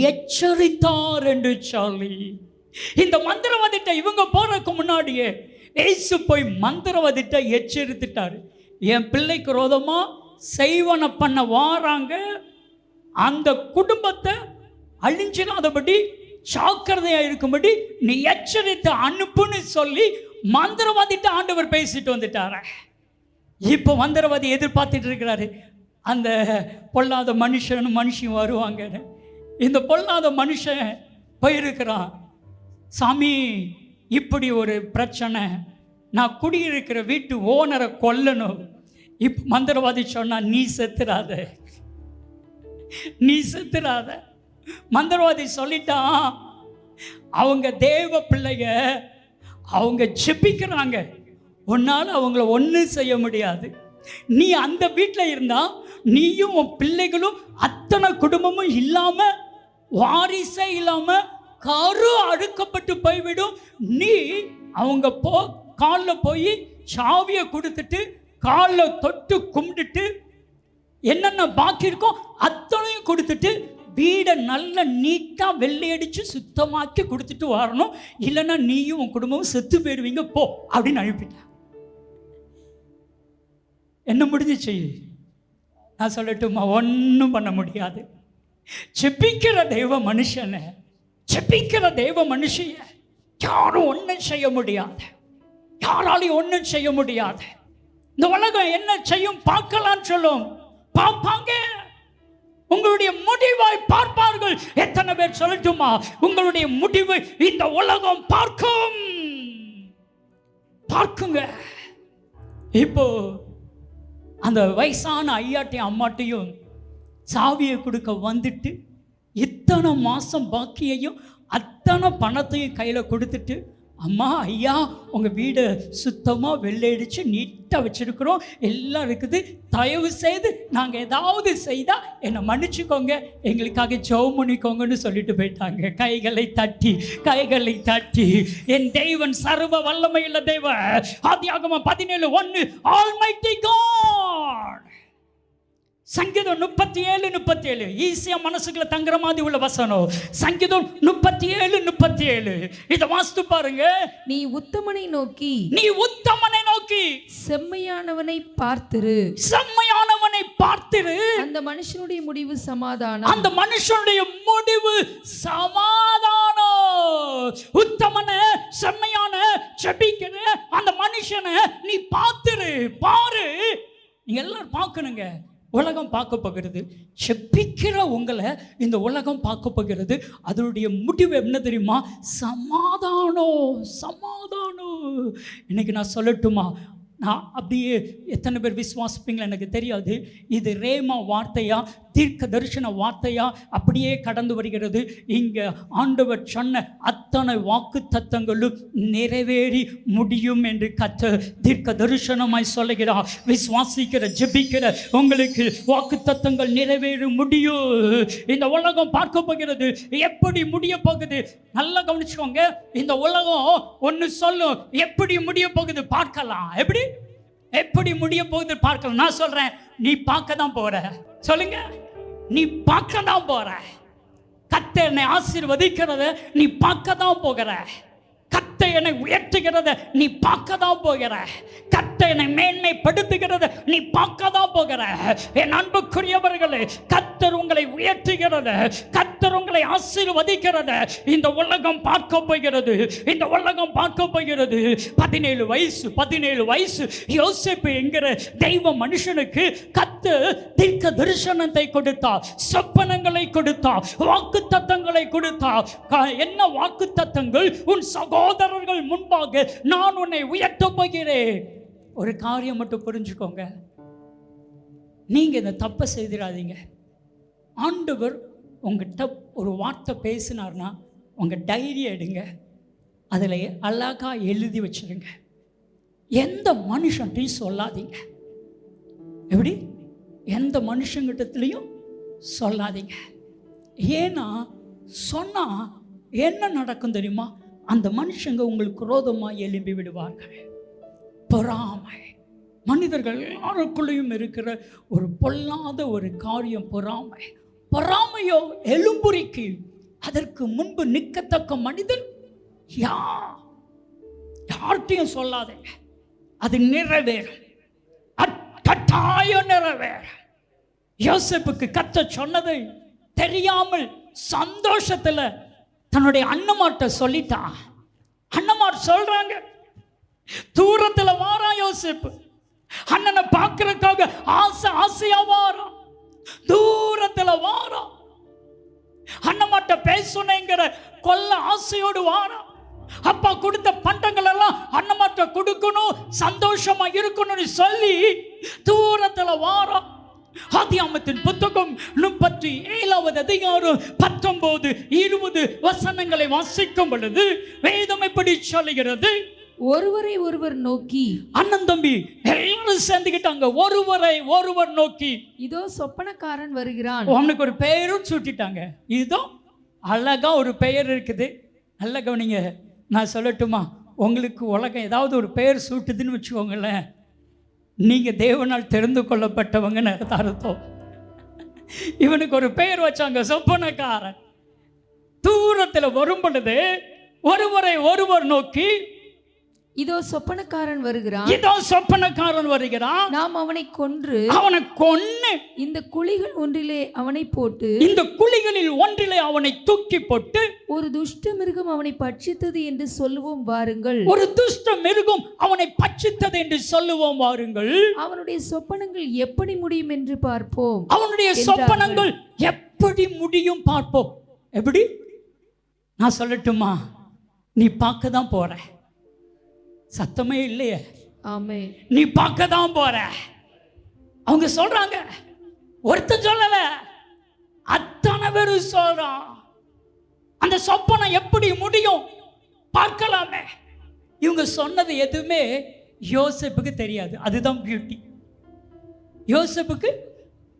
S1: எச்சரித்தார் என்று சொல்லி. இந்த மந்திரவாதிட்ட இவங்க போறதுக்கு முன்னாடியே இயேசு போய் மந்திரவாதிட்ட எச்சரித்துட்டார். என் பிள்ளைக்கு ரோதமா செய்வன பண்ண வாராங்க, அந்த குடும்பத்தை அழிஞ்சிடாதபடி ஜாக்கிரதையா இருக்கும்படி நீ எச்சரித்து அனுப்புன்னு சொல்லி மந்திரவாதிட்ட ஆண்டவர் பேசிட்டு வந்துட்டார. இப்போ மந்திரவாதி எதிர்பார்த்துட்டு இருக்கிறாரு, அந்த பொல்லாத மனுஷனும் மனுஷன் வருவாங்க. இந்த பொல்லாத மனுஷன் போயிருக்கிறான், சாமி இப்படி ஒரு பிரச்சனை, நான் குடியிருக்கிற வீட்டு ஓனரை கொல்லணும். இப்போ மந்திரவாதி சொன்னா, நீ செத்துறாத, நீ செத்துறாத. மந்திரவாதி சொல்லிட்டான், அவங்க தேவ பிள்ளைங்க, அவங்க ஜெபிக்கிறாங்க, உன்னால் அவங்கள ஒன்றும் செய்ய முடியாது. நீ அந்த வீட்டில் இருந்தா நீயும் உன் பிள்ளைகளும் அத்தனை குடும்பமும் இல்லாம, வாரிசே இல்லாம கரு அழுக்கப்பட்டு போய்விடும். நீ அவங்க காலில் போய் சாவியை கொடுத்துட்டு காலில் தொட்டு கும்பிட்டுட்டு என்னென்ன பாக்கி இருக்கோ அத்தனையும் கொடுத்துட்டு வீடை நல்ல நீட்டாக வெள்ளையடிச்சு சுத்தமாக்கி கொடுத்துட்டு வரணும், இல்லைன்னா நீயும் உன் குடும்பமும் செத்து போயிடுவீங்க போ அப்படின்னு அனுப்பிட்டேன். என்ன முடிஞ்சிச்சு? நான் சொல்லட்டுமா? ஒன்றும் பண்ண முடியாது. செபிக்கிற தெய்வ மனுஷனை, செபிக்கிற தெய்வ மனுஷிய யாரும் ஒன்றும் செய்ய முடியாது, யாராலையும் ஒன்றும் செய்ய முடியாது. இந்த உலகம் என்ன செய்யும் பார்க்கலான்னு சொல்லும், பார்ப்பாங்க. உங்களுடைய முடிவை பார்ப்பார்கள். எத்தனை பேர் சொல்லட்டுமா, உங்களுடைய முடிவை இந்த உலகம் பார்க்கும், பார்க்குங்க. இப்போ அந்த வயசான ஐயாட்டையும் அம்மாட்டையும் சாவியை கொடுக்க வந்துட்டு இத்தனை மாசம் பாக்கியையும் அத்தனை பணத்தையும் கையில் கொடுத்துட்டு, அம்மா ஐயா உங்கள் வீடை சுத்தமாக வெள்ளையடிச்சு நீட்டாக வச்சுருக்குறோம், எல்லாம் இருக்குது, தயவு செய்து நாங்கள் ஏதாவது செய்தால் என்னை மன்னிச்சுக்கோங்க, எங்களுக்காக ஜெபம் பண்ணிக்கோங்கன்னு சொல்லிட்டு போயிட்டாங்க. கைகளை தட்டி, கைகளை தட்டி. என் தேவன் சர்வ வல்லமையுள்ள தேவன். ஆதியாகமம் 17:1, ஆல்மைட்டி காட். சங்கீதம் 37:37 ஈஸியா மனசுக்குள்ள தங்குற மாதிரி உள்ள வசனம். சங்கீதம் 37:37 இதை வாசித்து பாருங்க.
S2: நீ உத்தமனை நோக்கி,
S1: நீ உத்தமனை நோக்கி
S2: செம்மையானவனை பார்த்திரு,
S1: செம்மையானவனை பார்த்திரு,
S2: அந்த மனுஷனுடைய முடிவு சமாதானம்,
S1: அந்த மனுஷனுடைய முடிவு சமாதானம். உத்தமனை, செம்மையான, ஜெபிக்கிற அந்த மனுஷனை நீ பார்த்திரு, பாரு. நீ எல்லாரும் பார்க்கணுங்க. உலகம் பார்க்க போகிறது, செபிக்கிற உங்களை இந்த உலகம் பார்க்க போகிறது. அதனுடைய முடிவு என்ன தெரியுமா? சமாதானம், சமாதானம். இன்னைக்கு நான் சொல்லட்டுமா, நான் அப்படியே எத்தனை பேர் விசுவாசிப்பீங்களா எனக்கு தெரியாது. இது ரேமா வார்த்தையா, தீர்க்க தரிசன வார்த்தையா அப்படியே கடந்து வருகிறது. இங்கே ஆண்டவர் சொன்ன அத்தனை வாக்கு தத்தங்களும் நிறைவேறி முடியும் என்று தீர்க்க தரிசனமாய் சொல்லுகிறார். விசுவாசிக்கிற, ஜெபிக்கிற உங்களுக்கு வாக்கு தத்தங்கள் நிறைவேறி முடியும். இந்த உலகம் பார்க்க போகிறது. எப்படி முடிய போகுது? நல்லா கவனிச்சுக்கோங்க. இந்த உலகம் ஒன்று சொல்லும், எப்படி முடிய போகுது பார்க்கலாம். எப்படி முடிய போகுது பார்க்கலாம். நான் சொல்றேன், நீ பார்க்க தான் போற. சொல்லுங்க, நீ பார்க்க தான் போற. கர்த்தர் என்னை ஆசீர்வதிக்கிறத நீ பார்க்க தான் போகிற. கர்த்தர் என்னை உயர்த்துகிறத நீ பார்க்க தான் போகிற. கர்த்தர் என்னை மேன்மைப்படுத்துகிறத நீ பார்க்க தான் போகிற. என் அன்புக்குரியவர்களே, கர்த்தர் உங்களை உயர்த்துகிறத, கர்த்தர் உங்களை ஆசீர்வதிக்கிறத இந்த உலகம் பார்க்க போகிறது. இந்த உலகம் பார்க்க போகிறது. 17 வயசு யோசேப்பு என்கிற தெய்வ மனுஷனுக்கு கர்த்தர் தீர்க்க தரிசனத்தை கொடுத்தார், சொப்பனங்களை கொடுத்தார், வாக்கு தத்தங்களை கொடுத்தார். என்ன வாக்கு தத்தங்கள்? உன் சகோதரர்கள் முன்பாக நான் உன்னை உயர்த்த போகிறேன். ஒரு காரியம் மட்டும் புரிஞ்சுக்கோங்க, நீங்க இந்த தப்பை செய்திடாதீங்க. ஆண்டவர் உங்ககிட்ட ஒரு வார்த்தை பேசினார்னா உங்க டைரி எடுங்க, அதில் அழகா எழுதி வச்சிருங்க. எந்த மனுஷன்ட்டையும் சொல்லாதீங்க. எப்படி? எந்த மனுஷங்கிட்டத்துலையும் சொல்லாதீங்க. ஏன்னா சொன்னா என்ன நடக்கும் தெரியுமா? அந்த மனுஷங்க உங்களுக்கு விரோதமாக எழும்பி விடுவார்கள். பொறாமை மனிதர்கள் எல்லாருக்குள்ளேயும் இருக்கிற ஒரு பொல்லாத ஒரு காரியம் பொறாமை. பொறாமையோ எலும்புரிக்கு. அதற்கு முன்பு நிற்கத்தக்க மனிதன் யார்கிட்டையும் சொல்லாதீங்க. அது நிறைவேறும், கட்டாயம் நிறைவேறும். யோசேப்புக்கு கர்த்தர் சொன்னதை தெரியாமல் சந்தோஷத்துல தன்னுடைய அண்ணமாட்ட சொல்லிட்டான். அண்ணமார் சொல்றாங்க, தூரத்துல வாரா யோசேப்பு, அண்ணனை பார்க்கறதுக்காக ஆசையா வாரான், தூரத்துல வாரான். அண்ணமாட்ட பேசணுங்கிற கொல்ல ஆசையோடு வாரான். அப்பா கொடுத்த பண்டங்கள் எல்லாம் அண்ணமாட்ட கொடுக்கணும், சந்தோஷமா இருக்கணும்னு சொல்லி தூரத்துல வாரான். ஆதியாகமத்தின் புத்தகம் 37வது அதிகாரம் 19, 20 வசனங்களை வாசிக்கும் பொழுது வேதம் எப்படி சொல்லுகிறது?
S2: ஒருவரை ஒருவர் நோக்கி,
S1: அண்ணன் தம்பி எல்லாரும் சேர்ந்துக்கிட்டாங்க, ஒருவரை ஒருவர் நோக்கி,
S2: இதோ சொப்பனக்காரன் வருகிறான்.
S1: அவனுக்கு ஒரு பெயரும் சூட்டிட்டாங்க. இதோ அழகா ஒரு பெயர் இருக்குது. நல்ல கவனிங்க, நான் சொல்லட்டுமா? உங்களுக்கு உலகம் ஏதாவது ஒரு பெயர் சூட்டுதுன்னு வச்சுக்கோங்களேன், நீங்கள் தேவனால் தெரிந்து கொள்ளப்பட்டவங்கன்னு அர்த்தம். இவனுக்கு ஒரு பெயர் வச்சாங்க, சொப்பனக்காரன். தூரத்தில் வரும் பொழுது ஒருவரை ஒருவர் நோக்கி,
S2: இதோ சொப்பனக்காரன் வருகிறான்,
S1: இதோ சொப்பனக்காரன் வருகிறான்,
S2: நாம் அவனை கொன்று இந்த குழிகள் ஒன்றிலே அவனை போட்டு,
S1: இந்த குழிகளில் ஒன்றிலே அவனை தூக்கி போட்டு,
S2: ஒரு துஷ்ட மிருகம் அவனை பட்சித்தது என்று சொல்லுவோம் வாருங்கள்.
S1: ஒரு துஷ்ட மிருகம் அவனை பட்சித்தது என்று சொல்லுவோம் வாருங்கள்.
S2: அவனுடைய சொப்பனங்கள் எப்படி முடியும் என்று பார்ப்போம்.
S1: அவனுடைய சொப்பனங்கள் எப்படி முடியும் பார்ப்போம். எப்படி? நான் சொல்லட்டுமா? நீ பார்க்க தான் போற, சத்தமே இல்லையே.
S2: ஆமே,
S1: நீ பார்க்க தான் போற. அவங்க சொல்றாங்க, ஒருத்தன் சொல்லல, அத்தனை பேரும் சொல்றான். அந்த சொப்பனம் எப்படி முடியும் பார்க்கலாமே. இவங்க சொன்னது எதுவுமே யோசேப்புக்கு தெரியாது. அதுதான் பியூட்டி. யோசேப்புக்கு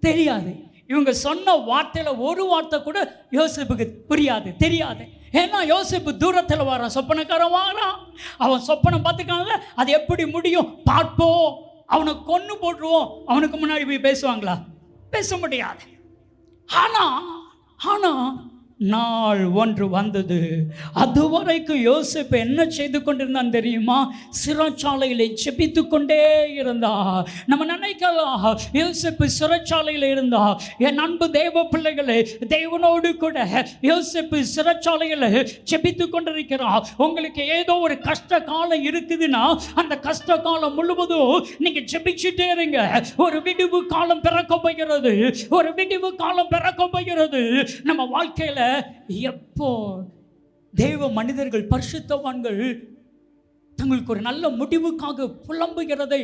S1: தெரியாது. இவங்க சொன்ன வார்த்தையில ஒரு வார்த்தை கூட யோசேப்புக்கு புரியாது, தெரியாது. ஏன்னா யோசேப்பு தூரத்தில் வரான், சொப்பனக்காரன் வாரான். அவன் சொப்பனம் பார்த்துக்கான்ல, அது எப்படி முடியும் பார்ப்போம். அவனை கொன்னு போட்டுருவோம். அவனுக்கு முன்னாடி போய் பேசுவாங்களா? பேச முடியாது. ஆனா நாள் ஒன்று வந்தது. அதுவரைக்கும் யோசேப்பு என்ன செய்து கொண்டிருந்தான் தெரியுமா? சிறைச்சாலையிலே ஜெபித்து கொண்டே இருந்தா. நம்ம நினைக்கலாம் யோசேப்பு சிறைச்சாலையில் இருந்தா. என் அன்பு தேவ பிள்ளைகளே, தேவனோடு கூட யோசேப்பு சிறைச்சாலையில் ஜெபித்து கொண்டிருக்கிறார். உங்களுக்கு ஏதோ ஒரு கஷ்ட காலம் இருக்குதுன்னா அந்த கஷ்ட காலம் முழுவதும் நீங்க ஜெபிச்சுட்டே இருங்க. ஒரு விடிவு காலம் பிறக்க போகிறது, ஒரு விடிவு காலம் பிறக்க போகிறது. நம்ம வாழ்க்கையில எப்போ தேவ மனிதர்கள் பரிசுத்தவான்கள் தங்களுக்கு ஒரு நல்ல முடிவுக்காக புலம்புகிறதை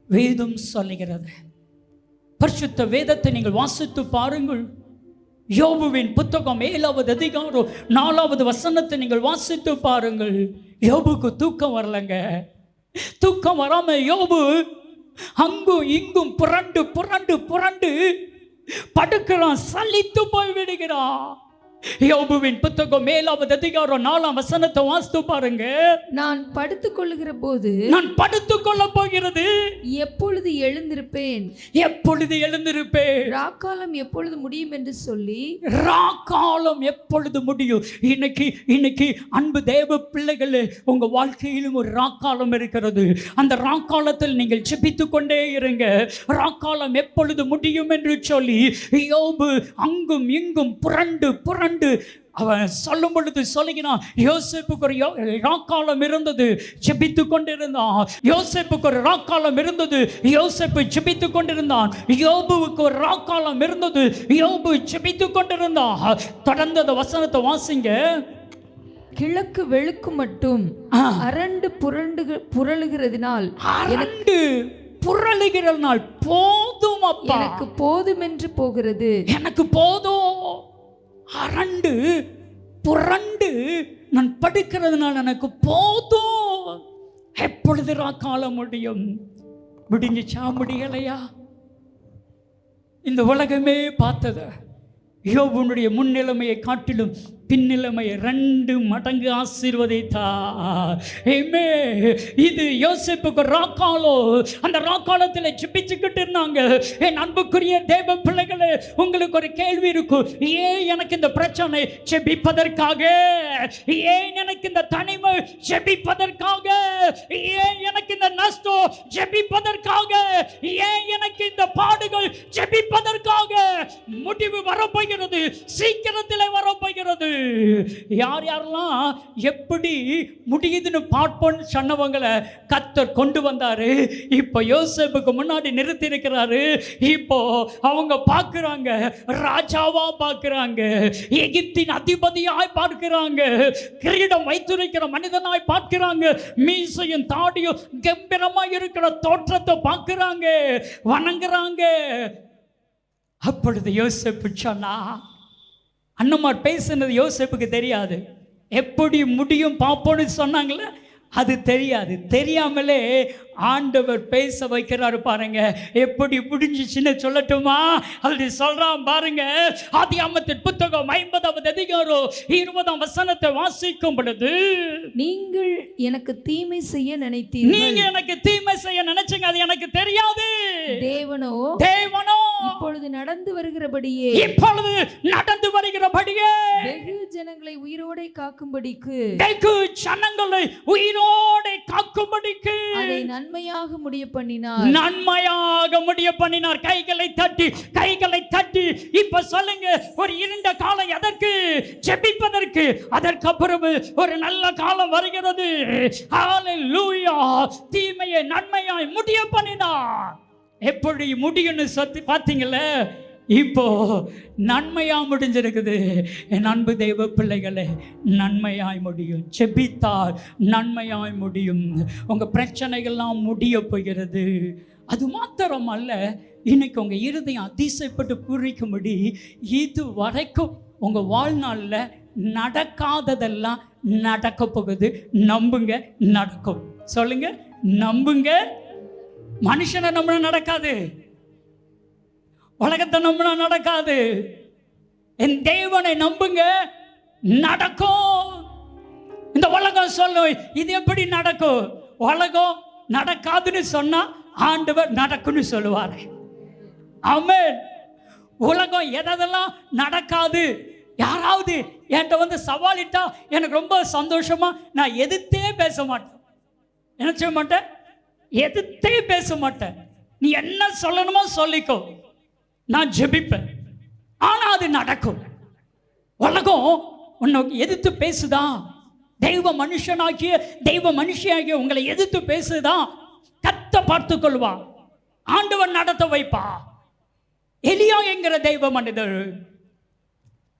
S1: வேதம் சொல்லுகிறது. பரிசுத்த வேதத்தை நீங்கள் வாசித்து பாருங்கள். யோபுவின் புத்தகம் 7வது அதிகாரம் 4வது வசனத்தை நீங்கள் வாசித்து பாருங்கள். யோபுக்கு தூக்கம் வரலங்க. தூக்கம் வராம யோபு அங்கும் இங்கும் புரண்டு புரண்டு புரண்டு படுக்கிறான், சலித்து போய் விடுகிறான். யோபுவின் புத்தகம் 7வது அதிகாரம் 4ஆம் வசனத்தை வாசித்து பாருங்க.
S2: நான் படுத்துக் கொள்ளுகிற போது
S1: நான் படுத்துக் கொள்ள போகிறது
S2: எப்பொழுது எழுந்திருப்பேன்,
S1: எப்பொழுது எழுந்திருப்பேன்,
S2: ராக்காலம் எப்பொழுது முடியும் என்று சொல்லி.
S1: ராக்காலம் எப்பொழுது முடியும்? இன்னைக்கு அன்பு தேவ பிள்ளைகளே, உங்க வாழ்க்கையிலும் ஒரு ராக்காலம் இருக்கிறது. அந்த ராக்காலத்தில் நீங்கள் ஜெபித்துக் கொண்டே இருங்க. ராக்காலம் எப்பொழுது முடியும் என்று சொல்லி யோபு அங்கும் இங்கும் புரண்டு அவன் சொல்லும் பொழுது சொல்லுகிறான், யோசேப்புக்கு ஒரு ராக்காலம் இருந்தது, ஜெபித்து கொண்டிருந்தான். யோசேப்புக்கு ஒரு ராக்காலம் இருந்தது, யோசேப்பு ஜெபித்து கொண்டிருந்தான். யோபுவுக்கு ஒரு ராக்காலம் இருந்தது, யோபு ஜெபித்து கொண்டிருந்தான். தொடர்ந்து அந்த வசனத்தை வாசிங்க.
S2: கிழக்கு வெளுக்கு மட்டும் அரண்டு புரளுகிறதினால்
S1: புரளுகிறதுனால் போதும் அப்பா,
S2: எனக்கு போதும் என்று போகிறது.
S1: எனக்கு போதும். அரண்டு புரண்டு நான் படுக்கிறதுனால எனக்கு போதும். எப்பொழுது ராக்காலம் முடியும்? முடிஞ்சிச்சா? முடியலையா? இந்த உலகமே பார்த்தது யோபுனுடைய முன்னிலைமையை காட்டிலும் பின்னிலைமையை 2 மடங்கு ஆசீர்வதித்தார். இது யோசேப்புக்கு ராக்காலம். அந்த ராக்காலத்தில் ஜெபிச்சுக்கிட்டு இருந்தாங்க. என் அன்புக்குரிய தேவ பிள்ளைகளே, உங்களுக்கு ஒரு கேள்வி இருக்கும். ஏன் எனக்கு இந்த பிரச்சனை? ஜெபிப்பதற்காக. ஏன் எனக்கு இந்த தனிமை? ஜெபிப்பதற்காக. ஏன் எனக்கு இந்த நஷ்டம்? ஜெபிப்பதற்காக. ஏன் எனக்கு இந்த பாடுகள்? ஜெபிப்பதற்காக. முடிவு வரப்போகிறது, சீக்கிரத்தில் வரப்போகிறது. யாரெல்லாம் எப்படி முடியுதுன்னு பார்ப்போன்னு சொன்னவங்களை கர்த்தர் கொண்டு வந்தாரு. இப்போ யோசேப்புக்கு முன்னாடி நிறுத்தி இருக்கிறாரு. இப்போ அவங்க பார்க்கிறாங்க, ராஜாவா பார்க்கிறாங்க, எகிப்தின் அதிபதியாய் பார்க்கிறாங்க, கிரீடம் வைத்திருக்கிற மனிதனாய் பார்க்கிறாங்க, மீசையும் தாடியும் கம்பீரமாய் இருக்கிற தோற்றத்தை பார்க்கிறாங்க, வணங்குறாங்க. அப்பொழுது யோசேப்பு சொன்னா, அண்ணமார் பேசுனது யோசேப்புக்கு தெரியாது. எப்படி முடியும் பார்ப்போன்னு சொன்னாங்களே, அது தெரியாது. தெரியாமலே ஆண்டவர் பேச வைக்கிறாரு பாருங்க. எப்படி முடிஞ்சிச்சுன்னு சொல்லட்டுமா? அப்படி சொல்றான் பாருங்க. ஆதியாகமத்தின் புத்தகம் 50வது அதிகாரம் 20ஆம் வசனத்தை வாசிக்கும் பொழுது,
S2: நீங்கள் எனக்கு தீமை செய்ய நினைத்தீர்கள்.
S1: நீங்க எனக்கு தீமை செய்ய நினைச்சீங்க, அது எனக்கு தெரியாது.
S2: தேவனோ இப்பொழுது நடந்து வருகிறபடியே வெகு ஜனங்களை உயிரோடே காக்கும்படிக்கு அதை நன்மையாக முடிய பண்ணினார். கைகளை
S1: தட்டி இப்ப சொல்லுங்க, ஒரு இருண்ட காலம் எதற்கு? ஜெபிப்பதற்கு. அதற்கப்புறம் ஒரு நல்ல காலம் வருகிறது. ஹல்லேலூயா. தீமையை நன்மையாய் முடிய பண்ணினார். எப்படி முடியும்னு பார்த்தீங்களே, இப்போ நன்மையா முடிஞ்சிருக்குது. என் அன்பு தெய்வ பிள்ளைகளே, நன்மையாய் முடியும். ஜெபித்தால் நன்மையாய் முடியும். உங்க பிரச்சனைகள்லாம் முடிய போகிறது. அது மாத்திரம் அல்ல, இன்னைக்கு உங்க இருதயம் அதிசயப்பட்டு பூரிக்கும்படி இது வரைக்கும் உங்க வாழ்நாளில் நடக்காததெல்லாம் நடக்க போகுது. நம்புங்க, நடக்கும். சொல்லுங்க, நம்புங்க. மனுஷனை நம்பினா நடக்காது, உலகத்தை நம்பினா நடக்காது. என் தேவனை நம்புங்க, நடக்கும். இந்த உலகம் சொல்லும், இது எப்படி நடக்கும்? உலகம் நடக்காதுன்னு சொன்னா ஆண்டவர் நடக்குன்னு சொல்லுவார். ஆமென். உலகம் எதெல்லாம் நடக்காது, யாராவது என்கிட்ட வந்து சவாலிட்டா எனக்கு ரொம்ப சந்தோஷமா, நான் எதிர்த்தே பேச மாட்டேன். என்ன செய்ய மாட்டேன்? எதிர்த்தே பேச மாட்டேன். நீ என்ன சொல்லணுமோ சொல்லிக்கோ, நான் ஜெபிப்பேன். ஆனா அது நடக்கும். உலகம் உன்னை எதிர்த்து பேசுதா? தெய்வ மனுஷியாகிய உங்களை எதிர்த்து பேசுதா? கத்த பார்த்து கொள்வா. ஆண்டவர் நடத்த வைப்பா. எலியா என்கிற தெய்வ மனிதர்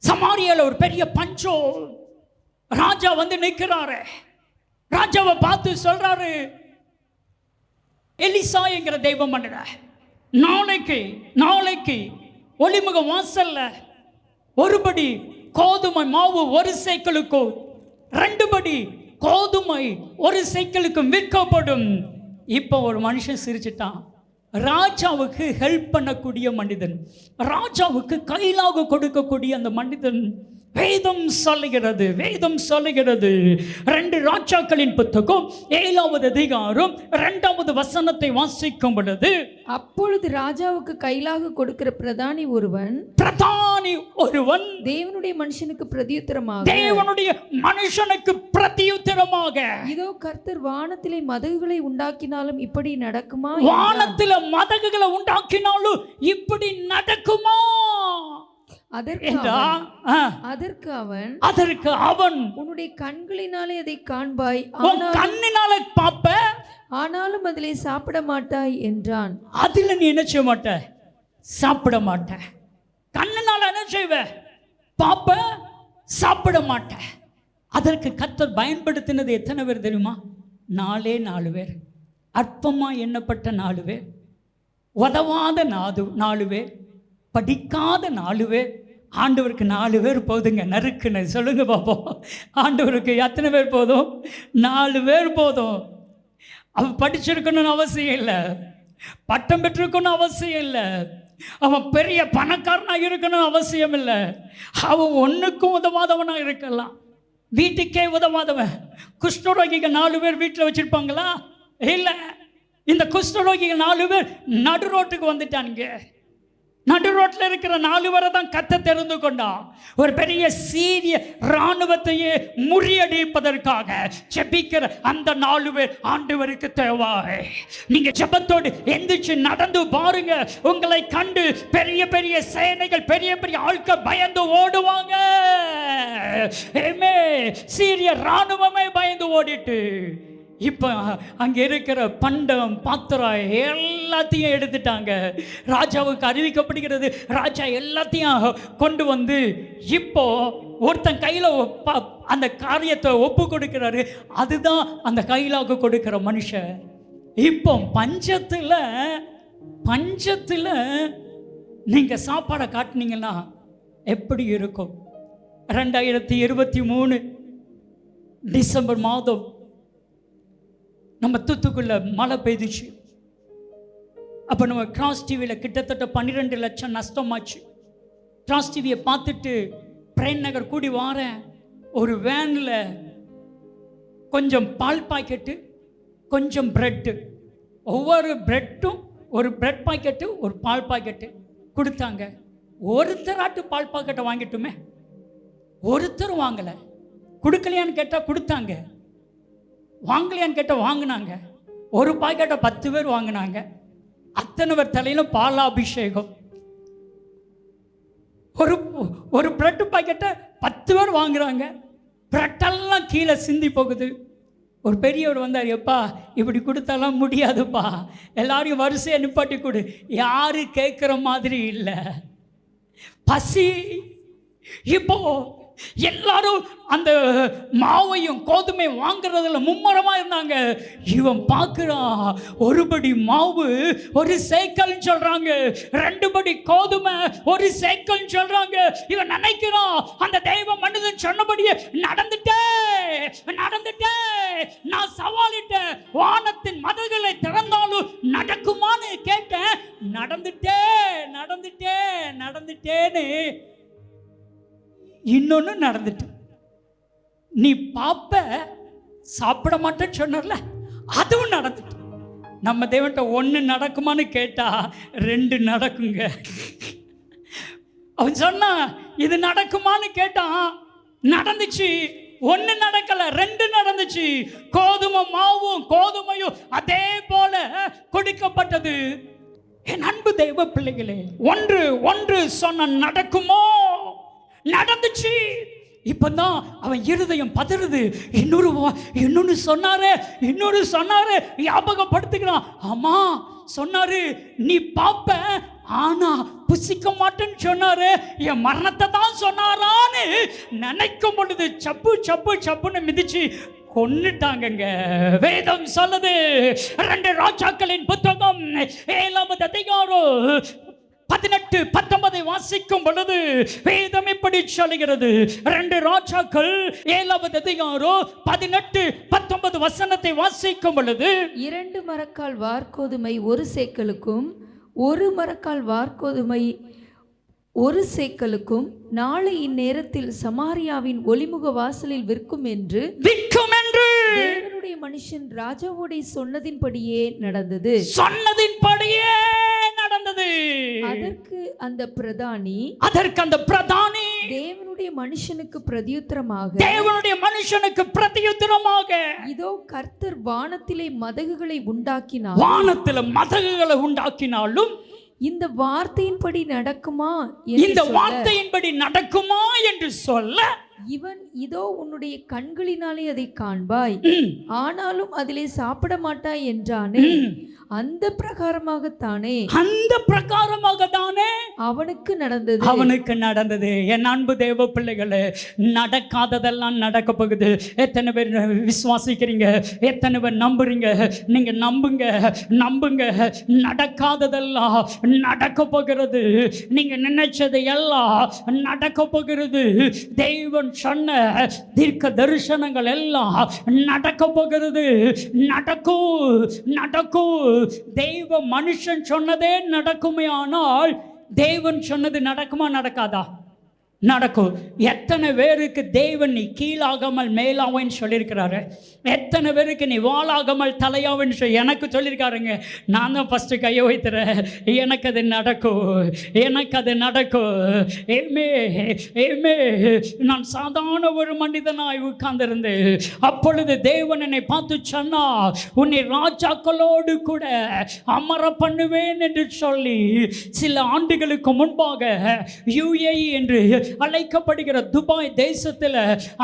S1: சமாரியால ஒரு பெரிய பஞ்சம். ராஜா வந்து நிற்கிறாரு. ராஜாவை பார்த்து சொல்றாரு, எலிசா என்கிற தெய்வ மனிதர், நாளைக்கு ஒளிமுக வாசல்ல ஒருபடி கோதுமை மாவு 1 சேக்கலுக்கு 2 படி கோதுமை 1 சேக்கலுக்கு விற்கப்படும். இப்போ ஒரு மனுஷன் சிரிச்சிட்டான். ராஜாவுக்கு ஹெல்ப் பண்ணக்கூடிய மனிதன், ராஜாவுக்கு கையிலாக கொடுக்கக்கூடிய அந்த மனிதன் வேதம் சொல்லுகிறது, வேதம் சொல்லுகிறது. 2 ராஜாக்களின் புத்தகம் 7வது அதிகாரம் 2வது வசனத்தை வாசிக்கும் பொழுது,
S2: அப்பொழுது ராஜாவுக்கு கைலாக கொடுக்கிற பிரதானி ஒருவன் தேவனுடைய மனுஷனுக்கு பிரதியுத்தரமாக இதோ கர்த்தர் வானத்திலே மதகுகளை உண்டாக்கினாலும் இப்படி நடக்குமா?
S1: வானத்திலே மதகுகளை உண்டாக்கினாலும் இப்படி நடக்குமா?
S2: அதற்கு அவன்
S1: உன்னுடைய
S2: கண்களினாலே அதை காண்பாய்,
S1: கண்ணினாலே பாப்ப,
S2: ஆனாலும் அதிலே சாப்பிட மாட்டாய் என்றான்.
S1: அதுல நீ என்ன செய்ய மாட்ட? சாப்பிட மாட்ட. கண்ணினால என்ன செய்வ? பாப்ப, சாப்பிட மாட்ட. அதற்கு கர்த்தர் பயன்படுத்தினது எத்தனை பேர் தெரியுமா? 4 பேர். அற்பமா எண்ணப்பட்ட 4 பேர், உதவாத 4 பேர், படிக்காத 4 பேர். ஆண்டவருக்கு 4 பேர் போதுங்க. நறுக்குன்னு சொல்லுங்க பாப்போம். ஆண்டவருக்கு எத்தனை பேர் போதும்? 4 பேர் போதும். அவன் படிச்சிருக்கணும்னு அவசியம் இல்லை, பட்டம் பெற்றிருக்கணும் அவசியம் இல்லை, அவன் பெரிய பணக்காரனாக இருக்கணும்னு அவசியம் இல்லை. அவன் ஒன்றுக்கும் உதவாதவனாக இருக்கலாம், வீட்டுக்கே உதவாதவன். குஷ்டரோகிகள் 4 பேர் வீட்டில் வச்சிருப்பாங்களா? இல்லை. இந்த குஷ்டரோகிகள் 4 பேர் நடு ரோட்டுக்கு வந்துட்டானுங்க. நடு ரோட்டில் இருக்கிற 4 பேரை தான் கத்த தெரிந்து கொண்டான். ஒரு பெரிய சீரிய இராணுவத்தையே முறியடிப்பதற்காக ஜெபிக்கிற அந்த 4 பேர் ஆண்டவருக்கு தேவை. நீங்க ஜெபத்தோடு எந்திரிச்சு நடந்து பாருங்க, உங்களை கண்டு பெரிய பெரிய சேனைகள், பெரிய பெரிய ஆட்கள் பயந்து ஓடுவாங்க. சீரிய இராணுவமே பயந்து ஓடிட்டு இப்போ அங்கே இருக்கிற பண்டம் பாத்திரம் எல்லாத்தையும் எடுத்துட்டாங்க. ராஜாவுக்கு அறிவிக்கப்படுகிறது. ராஜா எல்லாத்தையும் கொண்டு வந்து இப்போ ஒருத்தன் கையில் அந்த காரியத்தை ஒப்பு கொடுக்கிறாரு. அதுதான் அந்த கையிலாக கொடுக்கிற மனுஷன். இப்போ பஞ்சத்தில் நீங்கள் சாப்பாடை காட்டினீங்கன்னா எப்படி இருக்கும்? 2023 டிசம்பர் மாதம் நம்ம தூத்துக்குள்ள மழை பெய்துச்சு. அப்போ நம்ம கிராஸ் டிவியில் கிட்டத்தட்ட 12 லட்சம் நஷ்டமாச்சு. கிராஸ் டிவியை பார்த்துட்டு பிரேம் நகர் கூடி வாரேன். ஒரு வேனில் கொஞ்சம் பால் பாக்கெட்டு, கொஞ்சம் பிரெட்டு, ஒவ்வொரு பிரெட்டும் ஒரு பிரெட் பாக்கெட்டு, ஒரு பால் பாக்கெட்டு கொடுத்தாங்க. ஒருத்தராட்டு பால் பாக்கெட்டை வாங்கிட்டுமே, ஒருத்தரும் வாங்கலை. கொடுக்கலையான்னு கேட்டால் கொடுத்தாங்க, வாங்கலையான்னு கேட்டால் வாங்கினாங்க. ஒரு பாக்கெட்டை 10 பேர் வாங்கினாங்க. அத்தனை பேர் தலையிலும் பாலாபிஷேகம். ஒரு பிரெட் பாக்கெட்டை 10 பேர் வாங்குறாங்க. பிரெட்டெல்லாம் கீழே சிந்தி போகுது. ஒரு பெரியவர் வந்தார், எப்பா இப்படி கொடுத்தாலாம் முடியாதுப்பா, எல்லாரையும் வரிசையை நிப்பாட்டி கொடு. யாரு கேட்குற மாதிரி இல்லை, பசி. இப்போ எல்லாரும் அந்த மாவையும் கோதுமையும் வாங்குறதுல மும்முரமாக இருந்தாங்க. இவன் பார்க்குறான், ஒரு படி மாவு 1 சேக்கல் சொல்கிறாங்க, 2 படி கோதுமை 1 சேக்கல் சொல்கிறாங்க. இவன் நினைக்கிறான், அந்த தெய்வ மனிதன் சொன்னபடியே நடந்துட்டே நான் சவாலிட்டேன், வானத்தின் மதகுகளை திறந்தாலும் நடக்குமான்னு கேட்டேன். நடந்துட்டேன்னு இன்னொன்று நடந்துட்டு, நீ பாப்ப சாப்பிட மாட்டேன்னு சொன்னல, அதுவும் நடந்துட்டு. நம்ம தேவன்கிட்ட 1 நடக்குமான்னு கேட்டா 2 நடக்குங்க. அவன் சொன்னா இது நடக்குமான்னு கேட்டான், நடந்துச்சு. 1 நடக்கல, 2 நடந்துச்சு. கோதுமை மாவும் கோதுமையும் அதே போல கொடுக்கப்பட்டது. என் அன்பு தெய்வ பிள்ளைகளே, ஒன்று சொன்ன நடக்குமோ? நடந்துச்சு. இப்பதான் அவன் இருதயம் பதறுது. இன்னொன்னு சொன்னாரு ஞாபகப்படுத்துகிறான். ஆமா சொன்னாரு, நீ பாப்ப ஆனா புசிக்க மாட்டேன்னு சொன்னாரு, என் மரணத்தை தான் சொன்னாரான்னு நினைக்கும் பொழுது சப்புன்னு மிதிச்சு கொன்னுட்டாங்க. வேதம் சொல்லுது, 2 ராஜாக்களின் புத்தகம் 7வது அதிகாரம் 18-19 வாசிக்கும் பொழுது வேதம் இப்படி சொல்லுகிறது. 2 ராஜாக்கள் 7வது அதிகாரம் 18-19 வசனத்தை வாசிக்கும் பொழுது,
S2: 2 மரக்கால் வார்கோதுமை 1 சேக்கலுக்கும் 1 மரக்கால் வார்கோதுமை 1 சேக்கலுக்கும் நாளை இந்நேரத்தில் சமாரியாவின் ஒலிமுக வாசலில் விற்கும் என்று தேவனுடைய மனுஷன் ராஜாவோடே சொன்னதின்படியே நடந்தது. அதற்கு அந்த பிரதானி தேவனுடைய மனுஷனுக்கு பிரதியுத்தரமாக இதோ கர்த்தர் வானத்திலே மதகுகளை உண்டாக்கினாலும் இந்த வார்த்தையின்படி நடக்குமா என்று சொல்ல இவன் இதோ உன்னுடைய கண்களினாலே அதை காண்பாய், ஆனாலும் அதிலே சாப்பிட மாட்டாய் என்றானே. அந்த பிரகாரமாகத்தானே அவனுக்கு நடந்தது.
S1: என் அன்பு தேவ பிள்ளைகளே, நடக்காததெல்லாம் நடக்க போகுது. எத்தனை பேர் விசுவாசிக்கிறீங்க? எத்தனை பேர் நம்புறீங்க? நீங்க நம்புங்க. நடக்காததெல்லாம் நடக்க போகிறது. நீங்க நினைச்சது எல்லாம் நடக்க போகிறது. தேவன் சொன்ன தீர்க்க தரிசனங்கள் எல்லாம் நடக்க போகிறது. நடக்கும். தெய்வ மனுஷன் சொன்னதே நடக்குமே, ஆனால் தேவன் சொன்னது நடக்குமா நடக்காதா? நடக்கும். எத்தனை பேருக்கு தேவன் நீ கீழாகாமல் மேலாவன்னு சொல்லியிருக்கிறாரு? எத்தனை பேருக்கு நீ வாளாகாமல் தலையாவன்னு சொல்லி எனக்கு சொல்லியிருக்காருங்க. நான் தான் ஃபஸ்ட்டு கையை வைத்துறேன். எனக்கு அது நடக்கும். ஏமே நான் சாதாரண ஒரு மனிதனாய் உட்கார்ந்திருந்தேன். அப்பொழுது தேவன் என்னை பார்த்து சொன்னா, உன்னை ராஜாக்களோடு கூட அமர பண்ணுவேன் என்று சொல்லி சில ஆண்டுகளுக்கு முன்பாக UAE என்று அழைக்கப்படுகிற துபாய் தேசத்தில்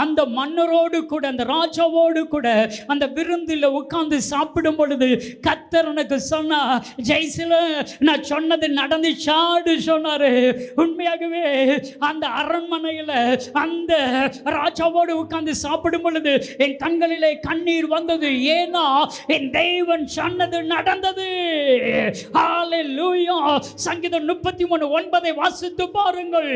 S1: அந்த மன்னரோடு கூட அந்த ராஜாவோடு கூட அந்த விருந்தில் உட்கார்ந்து சாப்பிடும் பொழுது கர்த்தர் எனக்கு சொன்னா, ஜெய்சில நான் சொன்னது நடந்துச்சாடு சொன்னாரு. உண்மையாகவே அந்த அரண்மனையில் அந்த ராஜாவோடு உட்கார்ந்து சாப்பிடும் பொழுது என் கண்களிலே கண்ணீர் வந்தது. ஏன்னா என் தேவன் சொன்னது நடந்தது. ஹல்லேலூயா. சங்கீதம் 33:9 வாசித்து பாருங்கள்.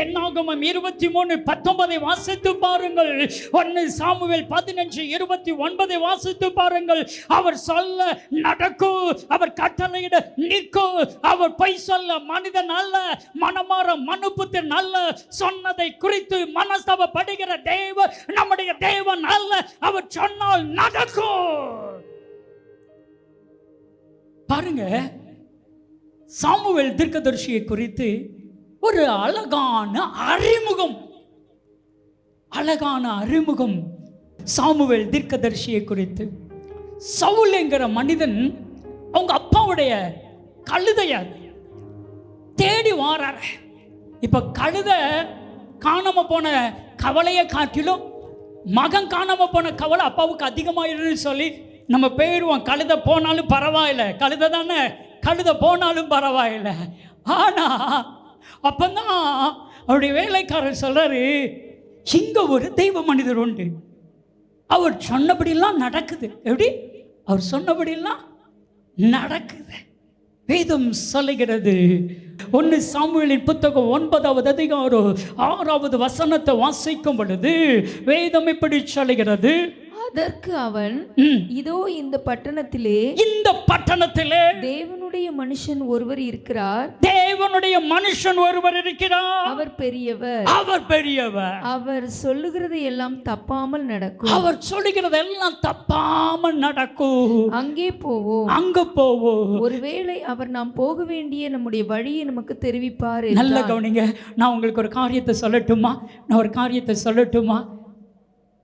S1: என்னாகமம் 23:19 வாசித்து பாருங்கள். 1 சாமுவேல் 15:29 வாசித்து பாருங்கள். அவர் சொல்ல நடக்கும், அவர் கட்டளையிட நிற்கும். அவர் பொய் சொல்ல மனிதன் அல்ல, மனமாற மனுபுத்திரன் அல்ல. சொன்னதை குறித்து மனஸ்தாபப்படுகிற தேவன் நம்முடைய தேவன் அல்ல. அவர் சொன்னால் நடக்கும். பாருங்க, சாமுவேல் தீர்க்கதரிசியை குறித்து ஒரு அழகான அறிமுகம் சாமுவேல் தீர்க்கதரிசியை குறித்து. சவுல் என்கிற மனிதன் அவங்க அப்பாவுடைய கழுதைய தேடி வாரார. இப்ப கழுதை காணாம போன கவலையை காட்டிலும் மகன் காணாம போன கவலை அப்பாவுக்கு அதிகமாயிரு சொல்லி நம்ம போயிடுவோம். கழுதை போனாலும் பரவாயில்லை, கழுதை தானே, கழுதை போனாலும் பரவாயில்லை. ஆனா அப்பதான் அவருடைய வேலைக்காரர் சொல்றாரு, இங்க ஒரு தெய்வ மனிதர் உண்டு, அவர் சொன்னபடியெல்லாம் நடக்குது. எப்படி? அவர் சொன்னபடியெல்லாம் நடக்குது. வேதம் சொல்லுகிறது. 1 சாமுவேலின் புத்தகம் 9வது அதிகாரம் 6வது வசனத்தை வாசிக்கும் பொழுது வேதம் இப்படி சொல்லுகிறது.
S2: அதற்கு அவன், இதோ இந்த பட்டணத்திலே தேவனுடைய மனுஷன் ஒருவர் இருக்கிறார். அவர் பெரியவர். அவர் சொல்லுகிறது எல்லாம் தப்பாமல் நடக்கும். அங்கே போவோம். ஒருவேளை அவர் நாம் போக வேண்டிய நம்முடைய வழியை நமக்கு தெரிவிப்பார்.
S1: நல்ல கவனிங்க. நான் உங்களுக்கு ஒரு காரியத்தை சொல்லட்டுமா?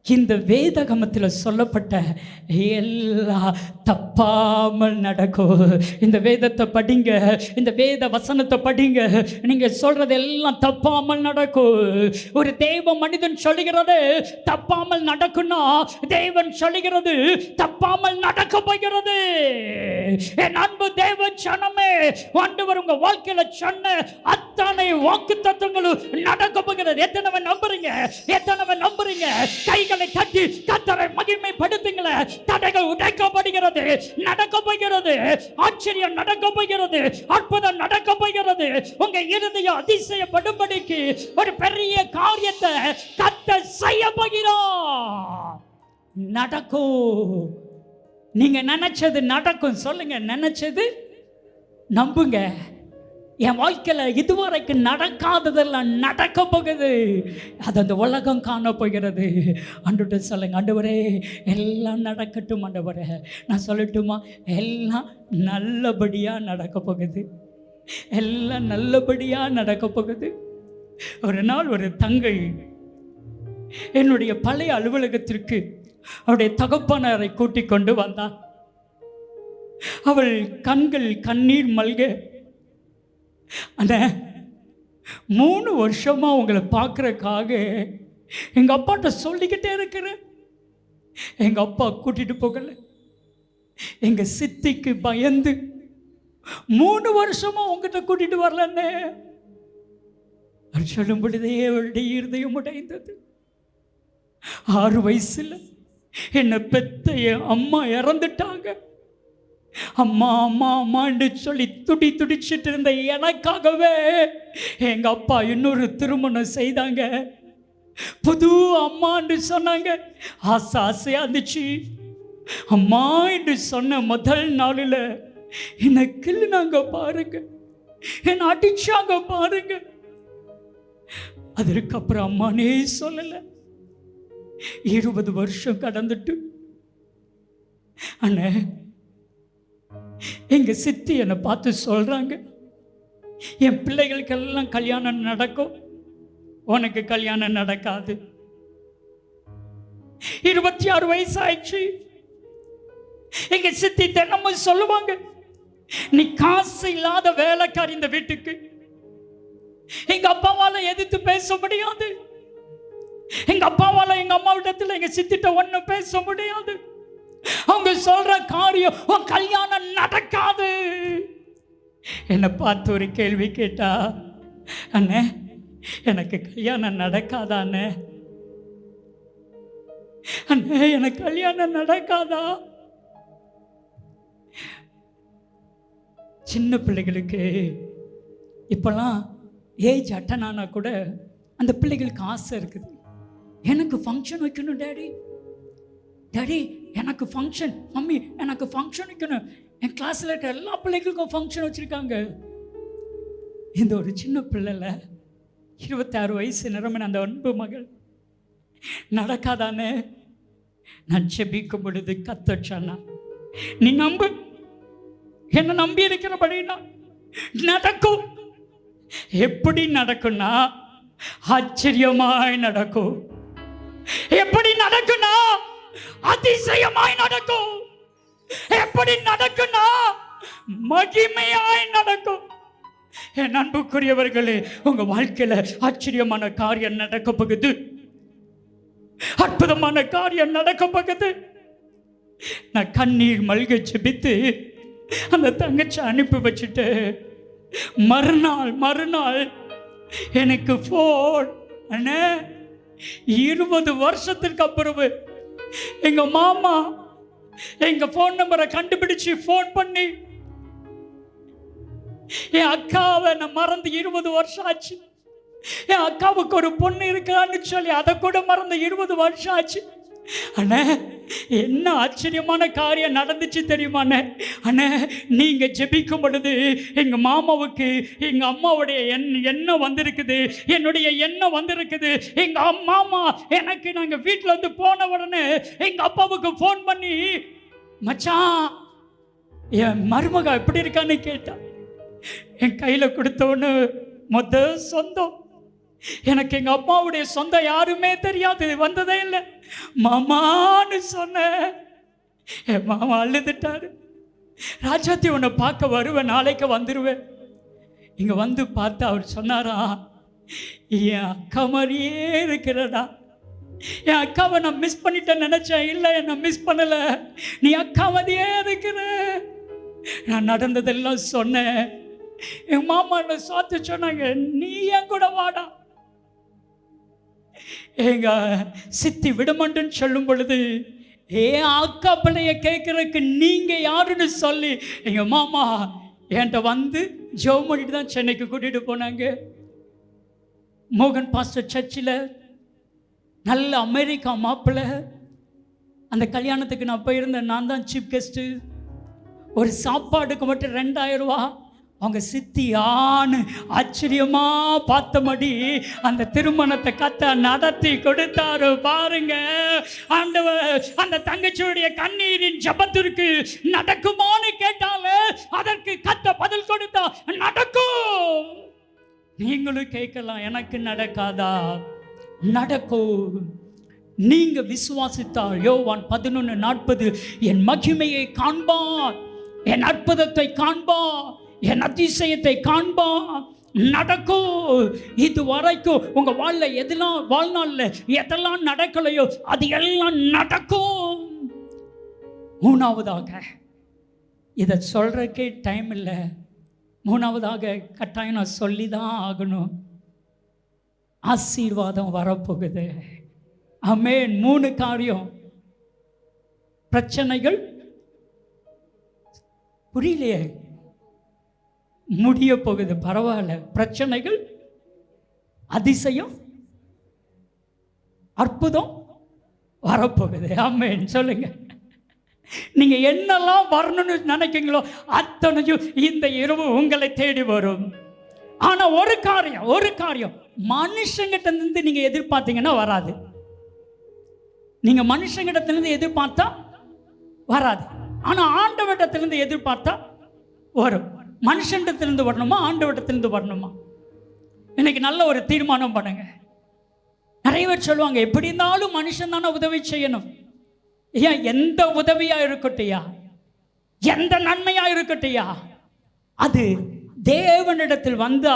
S1: இந்த வேதகமத்தில் சொல்லப்பட்ட எல்லா தப்பாமல் நடக்கும். இந்த வேதத்தை படிங்க, இந்த வேத வசனத்தை படிங்க. நீங்க சொல்றது எல்லாம் தப்பாமல் நடக்கும். ஒரு தேவ மனிதன் சொல்லுகிறது தப்பாமல் நடக்கும்னா தேவன் சொல்லுகிறது தப்பாமல் நடக்க போகிறது. என் அன்பு தேவ ஜனமே, ஆண்டவர் உங்க வாழ்க்கையில சொன்ன அத்தனை வாக்குத்தத்தங்களும் நடக்க போகிறது. எத்தனை நம்புறீங்க? கைகளை தட்டி கர்த்தரை மகிமைப்படுத்துங்களே. தடைகள் உடைக்கப்படுகிறது, நடக்க போகிறது. ஆச்சரியம் நடக்க போகிறது, அற்புதம் நடக்க போகிறது. உங்க இருதயம் அதிசயப்படும்படிக்கு ஒரு பெரிய காரியத்தை கர்த்தர் செய்ய போகிறார். நடக்கும். நீங்க நினைச்சது நடக்கும். சொல்லுங்க, நினைச்சது நம்புங்க. என் வாழ்க்கையில் இதுவரைக்கும் நடக்காததெல்லாம் நடக்க போகுது. அது அந்த உலகம் காண போகிறது. ஆண்டவர்கிட்ட சொல்லுங்க, ஆண்டவரே எல்லாம் நடக்கட்டும் ஆண்டவரே. நான் சொல்லட்டுமா? எல்லாம் நல்லபடியாக நடக்க போகுது. எல்லாம் நல்லபடியாக நடக்க போகுது. ஒரு நாள் ஒரு தங்கை என்னுடைய பழைய அலுவலகத்திற்கு அவருடைய தகப்பனாரை கூட்டிக் கொண்டு வந்தார். அவள் கண்கள் கண்ணீர் மல்க, அண்ணா 3 வருஷமா உங்களை பார்க்கறக்காக எங்க அப்பாட்ட சொல்லிக்கிட்டே இருக்கிறேன். எங்க அப்பா கூட்டிட்டு போகல. எங்க சித்திக்கு பயந்து 3 வருஷமா உங்ககிட்ட கூட்டிட்டு வரலன்னே. சொல்லும் பொழுதே அவளுடைய இருதயம் உடைந்தது. 6 வயசுல என்னை பெத்த என் அம்மா இறந்துட்டாங்க. அம்மா அம்மா அம்மான்னு சொல்லி துடிச்சிட்டு இருந்த எனக்காகவே எங்க அப்பா இன்னொரு திருமணம் செய்தாங்க. புது அம்மான்னு சொன்னாங்க. ஆசையா இருந்துச்சு. அம்மா என்று சொன்ன முதல் நாளில் என்னை கிள்ளினாங்க பாருங்க, என்னை அடிச்சாங்க பாருங்க. அதற்கப்புறம் அம்மானே சொல்லலை. 20 வருஷம் கடந்துட்டு அண்ணே, எங்க சித்தி என்னை பார்த்து சொல்றாங்க, என் பிள்ளைகளுக்கெல்லாம் கல்யாணம் நடக்கும், உனக்கு கல்யாணம் நடக்காது. 26 வயசு ஆயிடுச்சு. எங்க சித்தி தினமும் சொல்லுவாங்க, நீ காசு இல்லாத வேலைக்காரி இந்த வீட்டுக்கு. எங்க அப்பாவால எதிர்த்து பேச முடியாது. எங்க அப்பாவால எங்க அம்மா விடத்துல எங்க சித்திட்ட ஒண்ணு பேச முடியாது. அவங்க சொல்ற காரியம் உன் கல்யாணம் நடக்காது. என்னை பார்த்து ஒரு கேள்வி கேட்டா, அண்ணே எனக்கு கல்யாணம் நடக்காதா? அண்ணே அண்ணே எனக்கு கல்யாணம் நடக்காதா? சின்ன பிள்ளைகளுக்கு இப்போல்லாம் ஏஜ் அட்டன் ஆனால் கூட அந்த பிள்ளைகளுக்கு ஆசை இருக்குது. எனக்கு ஃபங்க்ஷன் வைக்கணும் டாடி, டாடி எனக்கு ஃபங்க்ஷன், மம்மி எனக்கு ஃபங்க்ஷன் வைக்கணும். என் கிளாஸில் இருக்க எல்லா பிள்ளைகளுக்கும் ஃபங்க்ஷன் வச்சுருக்காங்க. இந்த ஒரு சின்ன பிள்ளைல 26 வயசு நிரம்பின அந்த அன்பு மகள் நடக்காதானே? நான் செபிக்கும் பொழுது கர்த்தர் சொன்னார், நீ நம்பு, என்ன நம்பி இருக்கிறபடினா நடக்கும். எப்படி நடக்கும்னா ஆச்சரியமாய் நடக்கும். எப்படி நடக்கும்னா அதிசயமாய் நடக்கும். எப்படி நடக்கும்னா மகிமையாய் நடக்கும். என் அன்புக்குரியவர்களே, உங்க வாழ்க்கையில ஆச்சரியமான காரியம் நடக்க போகுது. அற்புதமான காரியம் நடக்க போகுது. நான் கண்ணீர் மல்க ஜெபித்து அந்த தங்கச்சி அனுப்பி வச்சுட்டு மறுநாள் எனக்கு போன், அண்ணே 20 வருஷத்துக்கு அப்புறம் எங்க மாமா எங்க போன் நம்பரை கண்டுபிடிச்சு போன் பண்ணி, என் அக்காவை நான் மறந்து 20 வருஷம் ஆச்சு, என் அக்காவுக்கு ஒரு பொண்ணு இருக்கான்னு சொல்லி அதை கூட மறந்து 20 வருஷம் ஆச்சு. அண்ணே என்ன ஆச்சரியமான காரியம் நடந்துச்சு தெரியுமாண்ணே? அண்ணே நீங்க ஜெபிக்கும் பொழுது எங்க மாமாவுக்கு எங்க அம்மாவுடைய எண்ணம் வந்திருக்குது, என்னுடைய எண்ணம் வந்திருக்குது. எங்க மாமா எனக்கு நாங்க வீட்டில் வந்து போன உடனே எங்க அப்பாவுக்கு ஃபோன் பண்ணி, மச்சான் என் மருமக எப்படி இருக்கான்னு கேட்டா. என் கையில் கொடுத்தோன்னு சொந்தம் எனக்கு எங்க அம்மாவுடைய சொந்தம் யாருமே தெரியாது, வந்ததே இல்லை. மாமான்னு சொன்ன என் மாமா அழுதுட்டாரு. ராஜாத்தி உன்னை பார்க்க வருவேன், நாளைக்கு வந்துடுவேன். இங்க வந்து பார்த்தா அவர் சொன்னாரா, என் அக்கா மாதிரியே இருக்கிறடா. என் அக்காவை நான் மிஸ் பண்ணிட்டேன் நினைச்சேன், இல்லை நான் மிஸ் பண்ணல, நீ அக்கா மாதிரியே இருக்கிற. நான் நடந்ததெல்லாம் சொன்னேன். என் மாமா என்ன சாத்து சொன்னாங்க, நீ என் கூட வாடா. எங்க சித்தி விடமாட்டேன்னு சொல்லும் பொழுது, ஏன் அக்கா பிள்ளைய கேட்கறதுக்கு நீங்க யாருன்னு சொல்லி எங்க மாமா என்கிட்ட வந்து ஜெபம் பண்ணிட்டு தான் சென்னைக்கு கூட்டிட்டு போனாங்க. மோகன் பாஸ்டர் சர்ச்சில் நல்ல அமெரிக்கா மாப்பிள்ளை. அந்த கல்யாணத்துக்கு நான் போயிருந்தேன், நான் தான் சீஃப் கெஸ்ட்டு. ஒரு சாப்பாடுக்கு மட்டும் 2000 ரூபா, அவங்க சித்தியான்னு ஆச்சரியமா பார்த்தபடி அந்த திருமணத்தை கத்த நடத்தி கொடுத்தாரு பாருங்க. ஆண்டவர் அந்த தங்கச்சியுடைய கண்ணீரின் ஜபத்திற்கு நடக்குமான்னு கேட்டாலே அதற்கு கத்த பதில் கொடுத்தா நடக்கும். நீங்களும் கேட்கலாம், எனக்கு நடக்காதா? நடக்கும். நீங்க விசுவாசித்தால் யோவான் 11:40 என் மகிமையை காண்பார், என் அற்புதத்தை காண்பார், என் அதிசயத்தை காண்பார். நடக்கும். இது வரைக்கும் உங்க வாழ்நாள்ல எதெல்லாம் நடக்கலையோ அது எல்லாம் நடக்கும். மூணாவதாக, இதை சொல்றதுக்கே டைம் இல்லை, மூணாவதாக கட்டாயம் நான் சொல்லிதான் ஆகணும், ஆசீர்வாதம் வரப்போகுது. ஆமென். 3 காரியம். பிரச்சனைகள் புரியலையே, முடிய போகுது, பரவாயில்ல. பிரச்சனைகள், அதிசயம், அற்புதம் வரப்போகுது. ஆமென். சொல்லுங்க. நீங்க என்னெல்லாம் வரணும்னு நினைக்கிறீங்களோ அத்தனையும் இந்த இரவு உங்களை தேடி வரும். ஆனா ஒரு காரியம் மனுஷங்கிட்ட இருந்து நீங்க எதிர்பார்த்தீங்கன்னா வராது. நீங்க மனுஷங்கிடத்திலிருந்து எதிர்பார்த்தா வராது. ஆனா ஆண்டவரிடத்திலிருந்து எதிர்பார்த்தா வரும். மனுஷனிடத்திலிருந்து வரணுமா, ஆண்டவரிடத்திலிருந்து வரணுமா? இன்னைக்கு நல்ல ஒரு தீர்மானம் பண்ணுங்க. நிறைய பேர் சொல்லுவாங்க, எப்படி இருந்தாலும் மனுஷன் தானே உதவி செய்யணும். ஏன், எந்த உதவியா இருக்கட்டையா, எந்த நன்மையா இருக்கட்டையா, அது தேவனிடத்தில் வந்தா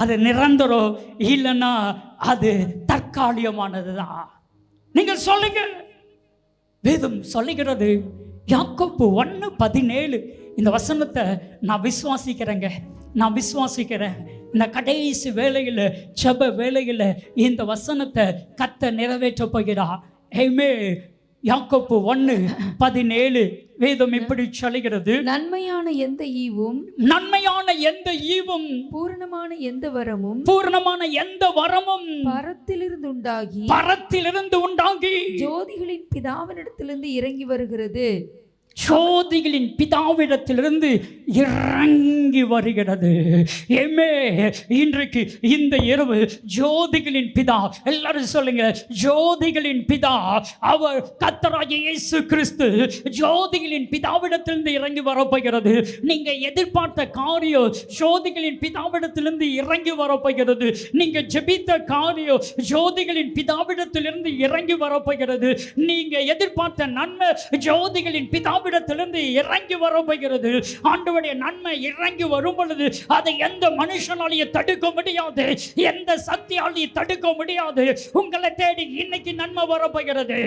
S1: அது நிரந்தரம், இல்லைன்னா அது தற்காலிகமானதுதான். நீங்க சொல்லுங்க. வேதம் சொல்லுகிறது, யாக்கோபு 1:17 இந்த வசனத்தை நான் விசுவாசிக்கிறேன். இந்த கடைசி வேளையில், ஜெப வேளையில் இந்த வசனத்தை கத்த நிறைவேற்ற போகிறார். ஆமென். யாக்கோபு 1:17 வேதம் இப்படி சொல்லுகிறது, நன்மையான எந்த ஈவும் பூரணமான எந்த வரமும் பரத்திலிருந்து உண்டாகி ஜோதிகளின் பிதாவினிடத்திலிருந்து இறங்கி வருகிறது. இன்றைக்கு இந்த இரவு ஜோதிகளின் பிதா, எல்லாரும் சொல்லுங்க, ஜோதிகளின் பிதா அவர் கர்த்தராகிய இயேசு கிறிஸ்து ஜோதிகளின் பிதாவிடத்திலிருந்து இறங்கி வரப்போகிறது. நீங்க எதிர்பார்த்த காரியம் ஜோதிகளின் பிதாவிடத்திலிருந்து இறங்கி வரப்போகிறது. நீங்க ஜெபித்த காரியம் ஜோதிகளின் பிதாவிடத்திலிருந்து இறங்கி வரப்போகிறது. நீங்க எதிர்பார்த்த நன்மை ஜோதிகளின் பிதாவிடத்திலிருந்து இறங்கி வரப்போகிறது. ஆண்டவருடைய நன்மை இறங்கி வரும் பொழுது அதை எந்த மனுஷனாலேயே தடுக்க முடியாது, எந்த சக்தியாலேயே தடுக்க முடியாது. உங்களை தேடி இன்னைக்கு நன்மை வரப்போகிறது.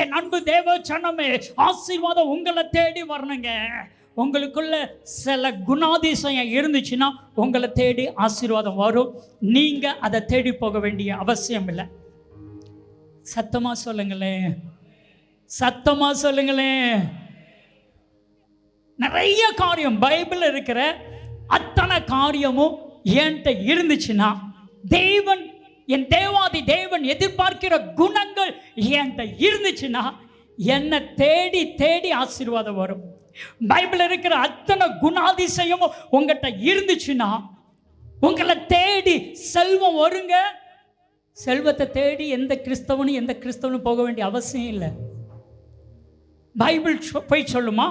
S1: என் அன்பு தேவ ஜனமே, ஆசீர்வாதம் உங்களை தேடி வரணுங்க. உங்களுக்குள்ள சில குணாதிசயம் இருந்துச்சுன்னா உங்களை தேடி ஆசீர்வாதம் வரும். நீங்க அதை தேடி போக வேண்டிய அவசியம் இல்லை. சத்தமா சொல்லுங்களேன். நிறைய காரியம் பைபிள் இருக்கிற அத்தனை காரியமும் என்கிட்ட இருந்துச்சுன்னா, தேவன், என் தேவாதி தேவன் எதிர்பார்க்கிற குணங்கள் என்கிட்ட இருந்துச்சுன்னா என்னை தேடி தேடி ஆசீர்வாதம் வரும். பைபிள் இருக்கிற அத்தனை குணாதிசயமும் உங்ககிட்ட இருந்துச்சுன்னா உங்களை தேடி செல்வம் வருங்க. செல்வத்தை தேடி எந்த கிறிஸ்தவனும் போக வேண்டிய அவசியம் இல்லை. பைபிள் பொய் சொல்லுமா?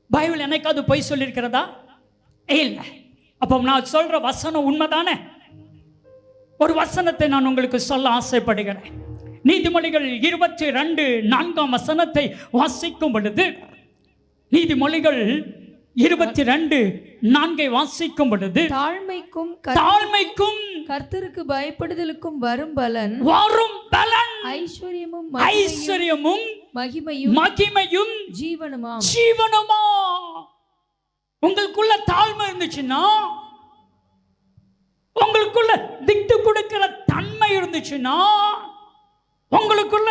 S1: பைபிள் என்னைக்காவது பொய் சொல்லியிருக்கிறதா? இல்லை. அப்போ நான் சொல்ற வசனம் உண்மைதானே? ஒரு வசனத்தை நான் உங்களுக்கு சொல்ல ஆசைப்படுகிறேன். நீதிமொழிகள் 22:4 வாசிக்கும் பொழுது, நீதிமொழிகள் 22:4 வாசிக்கும் பொழுது, தாழ்மைக்கும் கர்த்தருக்கு பயப்படுதலுக்கும் வரும் பலன் ஐஸ்வர்யமும் மகிமையும் ஜீவனுமா. உங்களுக்குள்ள தாழ்மை இருந்துச்சுன்னா, உங்களுக்குள்ள விட்டு கொடுக்கிற தன்மை இருந்துச்சுன்னா, உங்களுக்குள்ள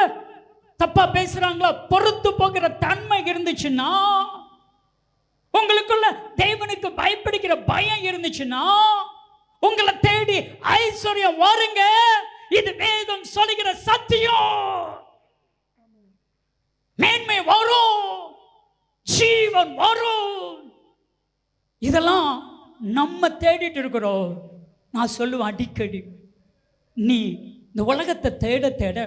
S1: தப்பா பேசுறாங்களா பொறுத்து போகிற தன்மை இருந்துச்சுன்னா, உங்களுக்குள்ள தேவனுக்கு பயப்படுகிற பயம் இருந்துச்சுன்னா, உங்களை தேடி ஐஸ்வர்யம் வருங்க. இது வேதம் சொல்லுகிற சத்தியம். மேன்மை வரும், ஜீவன் வரும். இதெல்லாம் நம்ம தேடிட்டு இருக்கிறோம். நான் சொல்லுவேன் அடிக்கடி, நீ இந்த உலகத்தை தேட தேட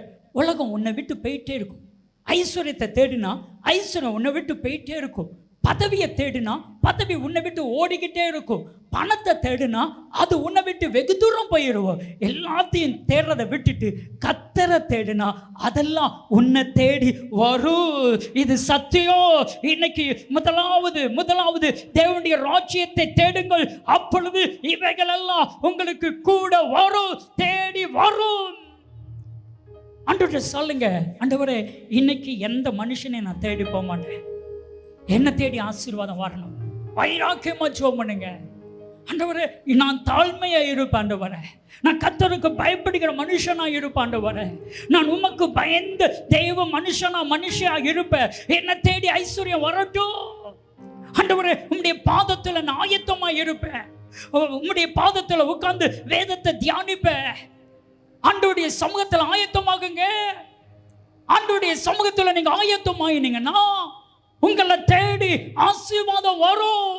S1: உலகம் உன்னை விட்டு போயிட்டே இருக்கும். ஐஸ்வர்யத்தை தேடினா ஐஸ்வர்யம் உன்னை விட்டு போயிட்டே இருக்கும். பதவியை தேடினா பதவி உன்னை விட்டு ஓடிக்கிட்டே இருக்கும். பணத்தை தேடினா அது உன்னை விட்டு வெகு தூரம் போயிடுவோம். எல்லாத்தையும் தேடுறதை விட்டுட்டு கர்த்தரை தேடினா அதெல்லாம் உன்னை தேடி வரும். இது சத்தியம். இன்னைக்கு முதலாவது தேவனுடைய ராஜ்யத்தை தேடுங்கள், அப்பொழுது இவைகள் எல்லாம் உங்களுக்கு கூட வரும், தேடி வரும். ஆண்டவரே சொல்லுங்க, ஆண்டவரே இன்னைக்கு எந்த மனுஷனை நான் தேடி போக மாட்டேன், என்ன தேடி ஆசீர்வாதம் வரணும். வைராக்கியமா ஜெபம் பண்ணுங்க. ஆண்டவரே நான் தாழ்மையா இருப்பேன் ஆண்டவரே, நான் கர்த்தருக்கு பயப்படுகிற மனுஷனா இருப்பேன் ஆண்டவரே, நான் உமக்கு பயந்த தெய்வ மனுஷியா இருப்பேன், என்ன தேடி ஐஸ்வர்யம் வரட்டும். ஆண்டவரே உம்முடைய பாதத்துல நான் ஆயத்தமா இருப்பேன், உம்முடைய பாதத்துல உட்கார்ந்து வேதத்தை தியானிப்பேன். ஆண்டவருடைய சமூகத்துல ஆயத்தமாகுங்க. ஆண்டவருடைய சமூகத்துல நீங்க ஆயத்தமாயினீங்கன்னா உங்களை தேடி ஆசீர்வாதம் வரும்.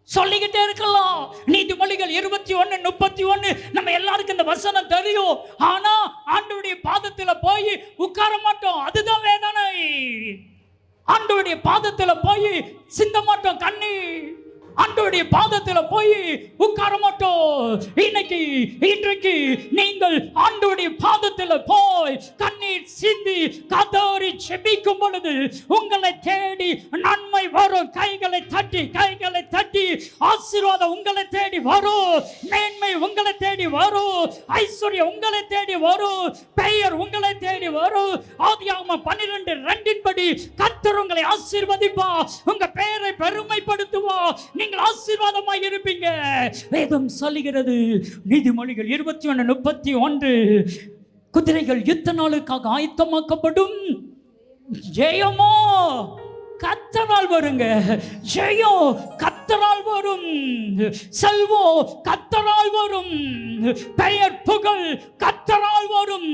S1: சொல்லிக்கிட்டே இருக்கலாம். நீதிமொழிகள் 21:31 நம்ம எல்லாருக்கும் இந்த வசனம் தெரியும். ஆனா ஆண்டவருடைய பாதத்துல போய் உட்கார மாட்டோம், அதுதான் வேதனை. ஆண்டவருடைய பாதத்துல போய் சிந்த மாட்டோம் கண்ணீர், ஆண்டவருடைய பாதத்துல போய் உட்கார மாட்டோம். இன்றைக்கு நீங்கள் ஆண்டவருடைய பாதத்துல போய் கண்ணீர் சிந்தி கதறி செபிக்கும் பொழுது உங்களை தேடி நன்மை வரும். கைகளை தட்டி ஆசீர்வாதம் உங்களை தேடி வரும், மேன்மை உங்களை தேடி வரும், ஐஸ்வர்யம் உங்களை தேடி வரும், பெயர் உங்களை தேடி வரும். ஆதியாகமம் 12:2 படி கர்த்தர் உங்களை ஆசீர்வதிப்பா, உங்க பெயரை பெருமைப்படுத்துவா, நீங்கள் ஆசீர்வாதமாய் இருப்பீங்க. வேதம் சொல்லுகிறது, நீதிமொழிகள் 21:31, குதிரைகள் யுத்த நாளுக்காக ஆயத்தமாக்கப்படும், ஜெயமோ கர்த்தரால் வருங்க, ஜெயம் கர்த்தரால் வரும், செல்வம் கர்த்தரால் வரும், பெயர் புகழ் கர்த்தரால் வரும்.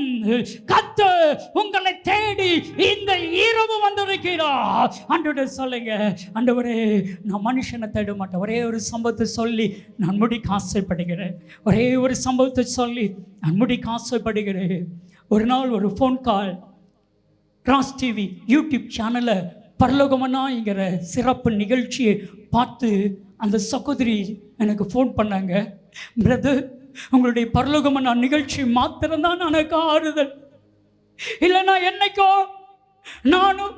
S1: கர்த்தர் உங்களை தேடி இந்த இரவு வந்திருக்கிறார். ஆண்டவரே சொல்லுங்க, ஆண்டவரே நான் மனுஷனை தேட மாட்டேன், ஒரே ஒரு சம்பவத்தை சொல்லி நான் முடிக்க ஆசைப்படுகிறேன், ஒரே ஒரு சம்பவத்தை சொல்லி நான் முடிக்க ஆசைப்படுகிறேன். ஒரு நாள் ஒரு phone call, cross TV YouTube சேனலை பரலோகமனாங்கிற சிறப்பு நிகழ்ச்சியை பார்த்து அந்த சகோதரி எனக்கு ஃபோன் பண்ணாங்க. பிரதர், உங்களுடைய பரலோகமனா நிகழ்ச்சி மாத்திரம்தான் எனக்கு ஆறுதல், இல்லைன்னா என்னைக்கோ நானும்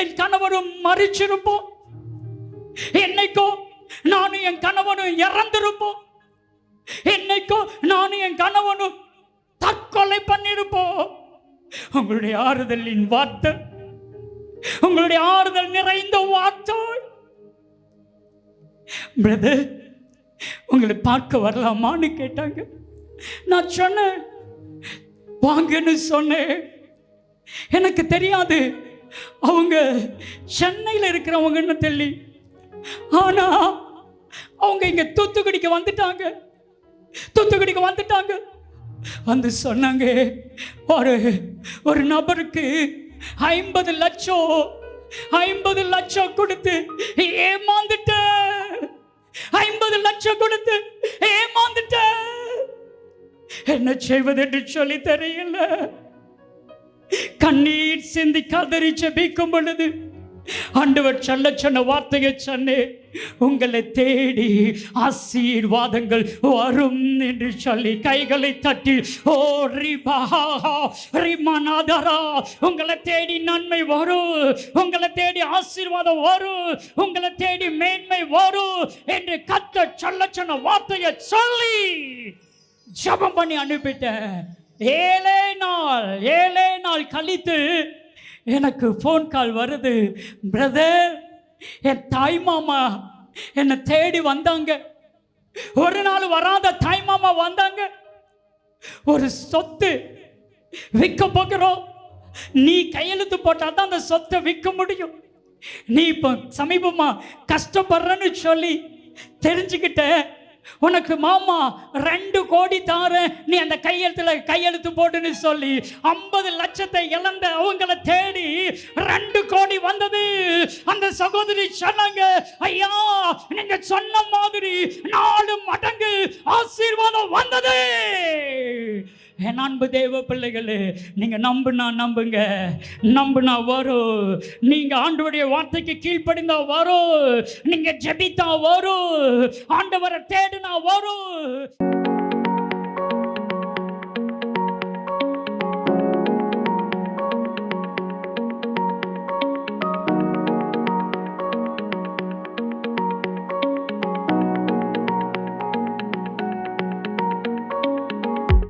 S1: என் கணவரும் மறிச்சிருப்போம், என்னைக்கோ நானும் என் கணவனும் இறந்திருப்போம், என்னைக்கோ நானும் என் கணவனும் தற்கொலை பண்ணிருப்போம். உங்களுடைய ஆறுதலின் வார்த்தை, உங்களுடைய ஆறுதல் நிறைந்த வார்த்தை. பிரதர், உங்களை பார்க்க வரலாமான்னு கேட்டாங்க. நான் சொன்னேன் வாங்கன்னு சொன்னேன். எனக்கு தெரியாது அவங்க சென்னையில் இருக்கிறவங்கன்னு சொல்லி, ஆனா அவங்க இங்க தூத்துக்குடிக்கு வந்துட்டாங்க. வந்து சொன்னாங்க, ஒரு நபருக்கு 50 லட்சம் கொடுத்து ஏமாந்துட்ட, 50 லட்சம் கொடுத்து ஏமாந்துட்ட, என்ன செய்வது என்று சொல்லி தெரியல. கண்ணீர் சிந்தி கதறி ஜெபிக்கும் பொழுது ஆண்டவர் சொன்ன வார்த்தையை சொன்னேன், உங்களை தேடி ஆசீர்வாதங்கள் வரும் என்று சொல்லி கைகளை தட்டி, ஓ ரிபா ரிமனாதரா, உங்களை தேடி நன்மை வரும், உங்களை தேடி ஆசீர்வாதம் வரும், உங்களை தேடி மேன்மை வரும் என்று கர்த்தர் சொன்ன வார்த்தையை சொல்லி ஜெபம் பண்ணி அனுப்பிட்டேன். 7 நாள் கழித்து எனக்கு ஃபோன் கால் வருது. பிரதர், என் தாய் மாமா என்னை தேடி வந்தாங்க. ஒரு நாள் வராத தாய் மாமா வந்தாங்க. ஒரு சொத்து விற்க போகிறோம், நீ கையெழுத்து போட்டால் தான் அந்த சொத்தை விற்க முடியும், நீ இப்போ சமீபமா கஷ்டப்படுறன்னு சொல்லி தெரிஞ்சுக்கிட்ட, உனக்கு மாமா 2 கோடி தாரேன், நீ அந்த கையெழுத்து போட்டுன்னு சொல்லி 50 லட்சத்தை இழந்த அவங்களை தேடி 2 கோடி வந்தது. அந்த சகோதரி சொன்னாங்க, ஐயா நீங்க சொன்ன மாதிரி 4 மடங்கு ஆசீர்வாதம் வந்தது. என் அன்பு தேவ பிள்ளைகளே, நீங்க நம்புங்க, நம்புனா வரும். நீங்க ஆண்டவருடைய வார்த்தைக்கு கீழ்ப்படிந்தா வரும். நீங்க ஜெபித்தா வரும். ஆண்டவரை தேடினா வரும்.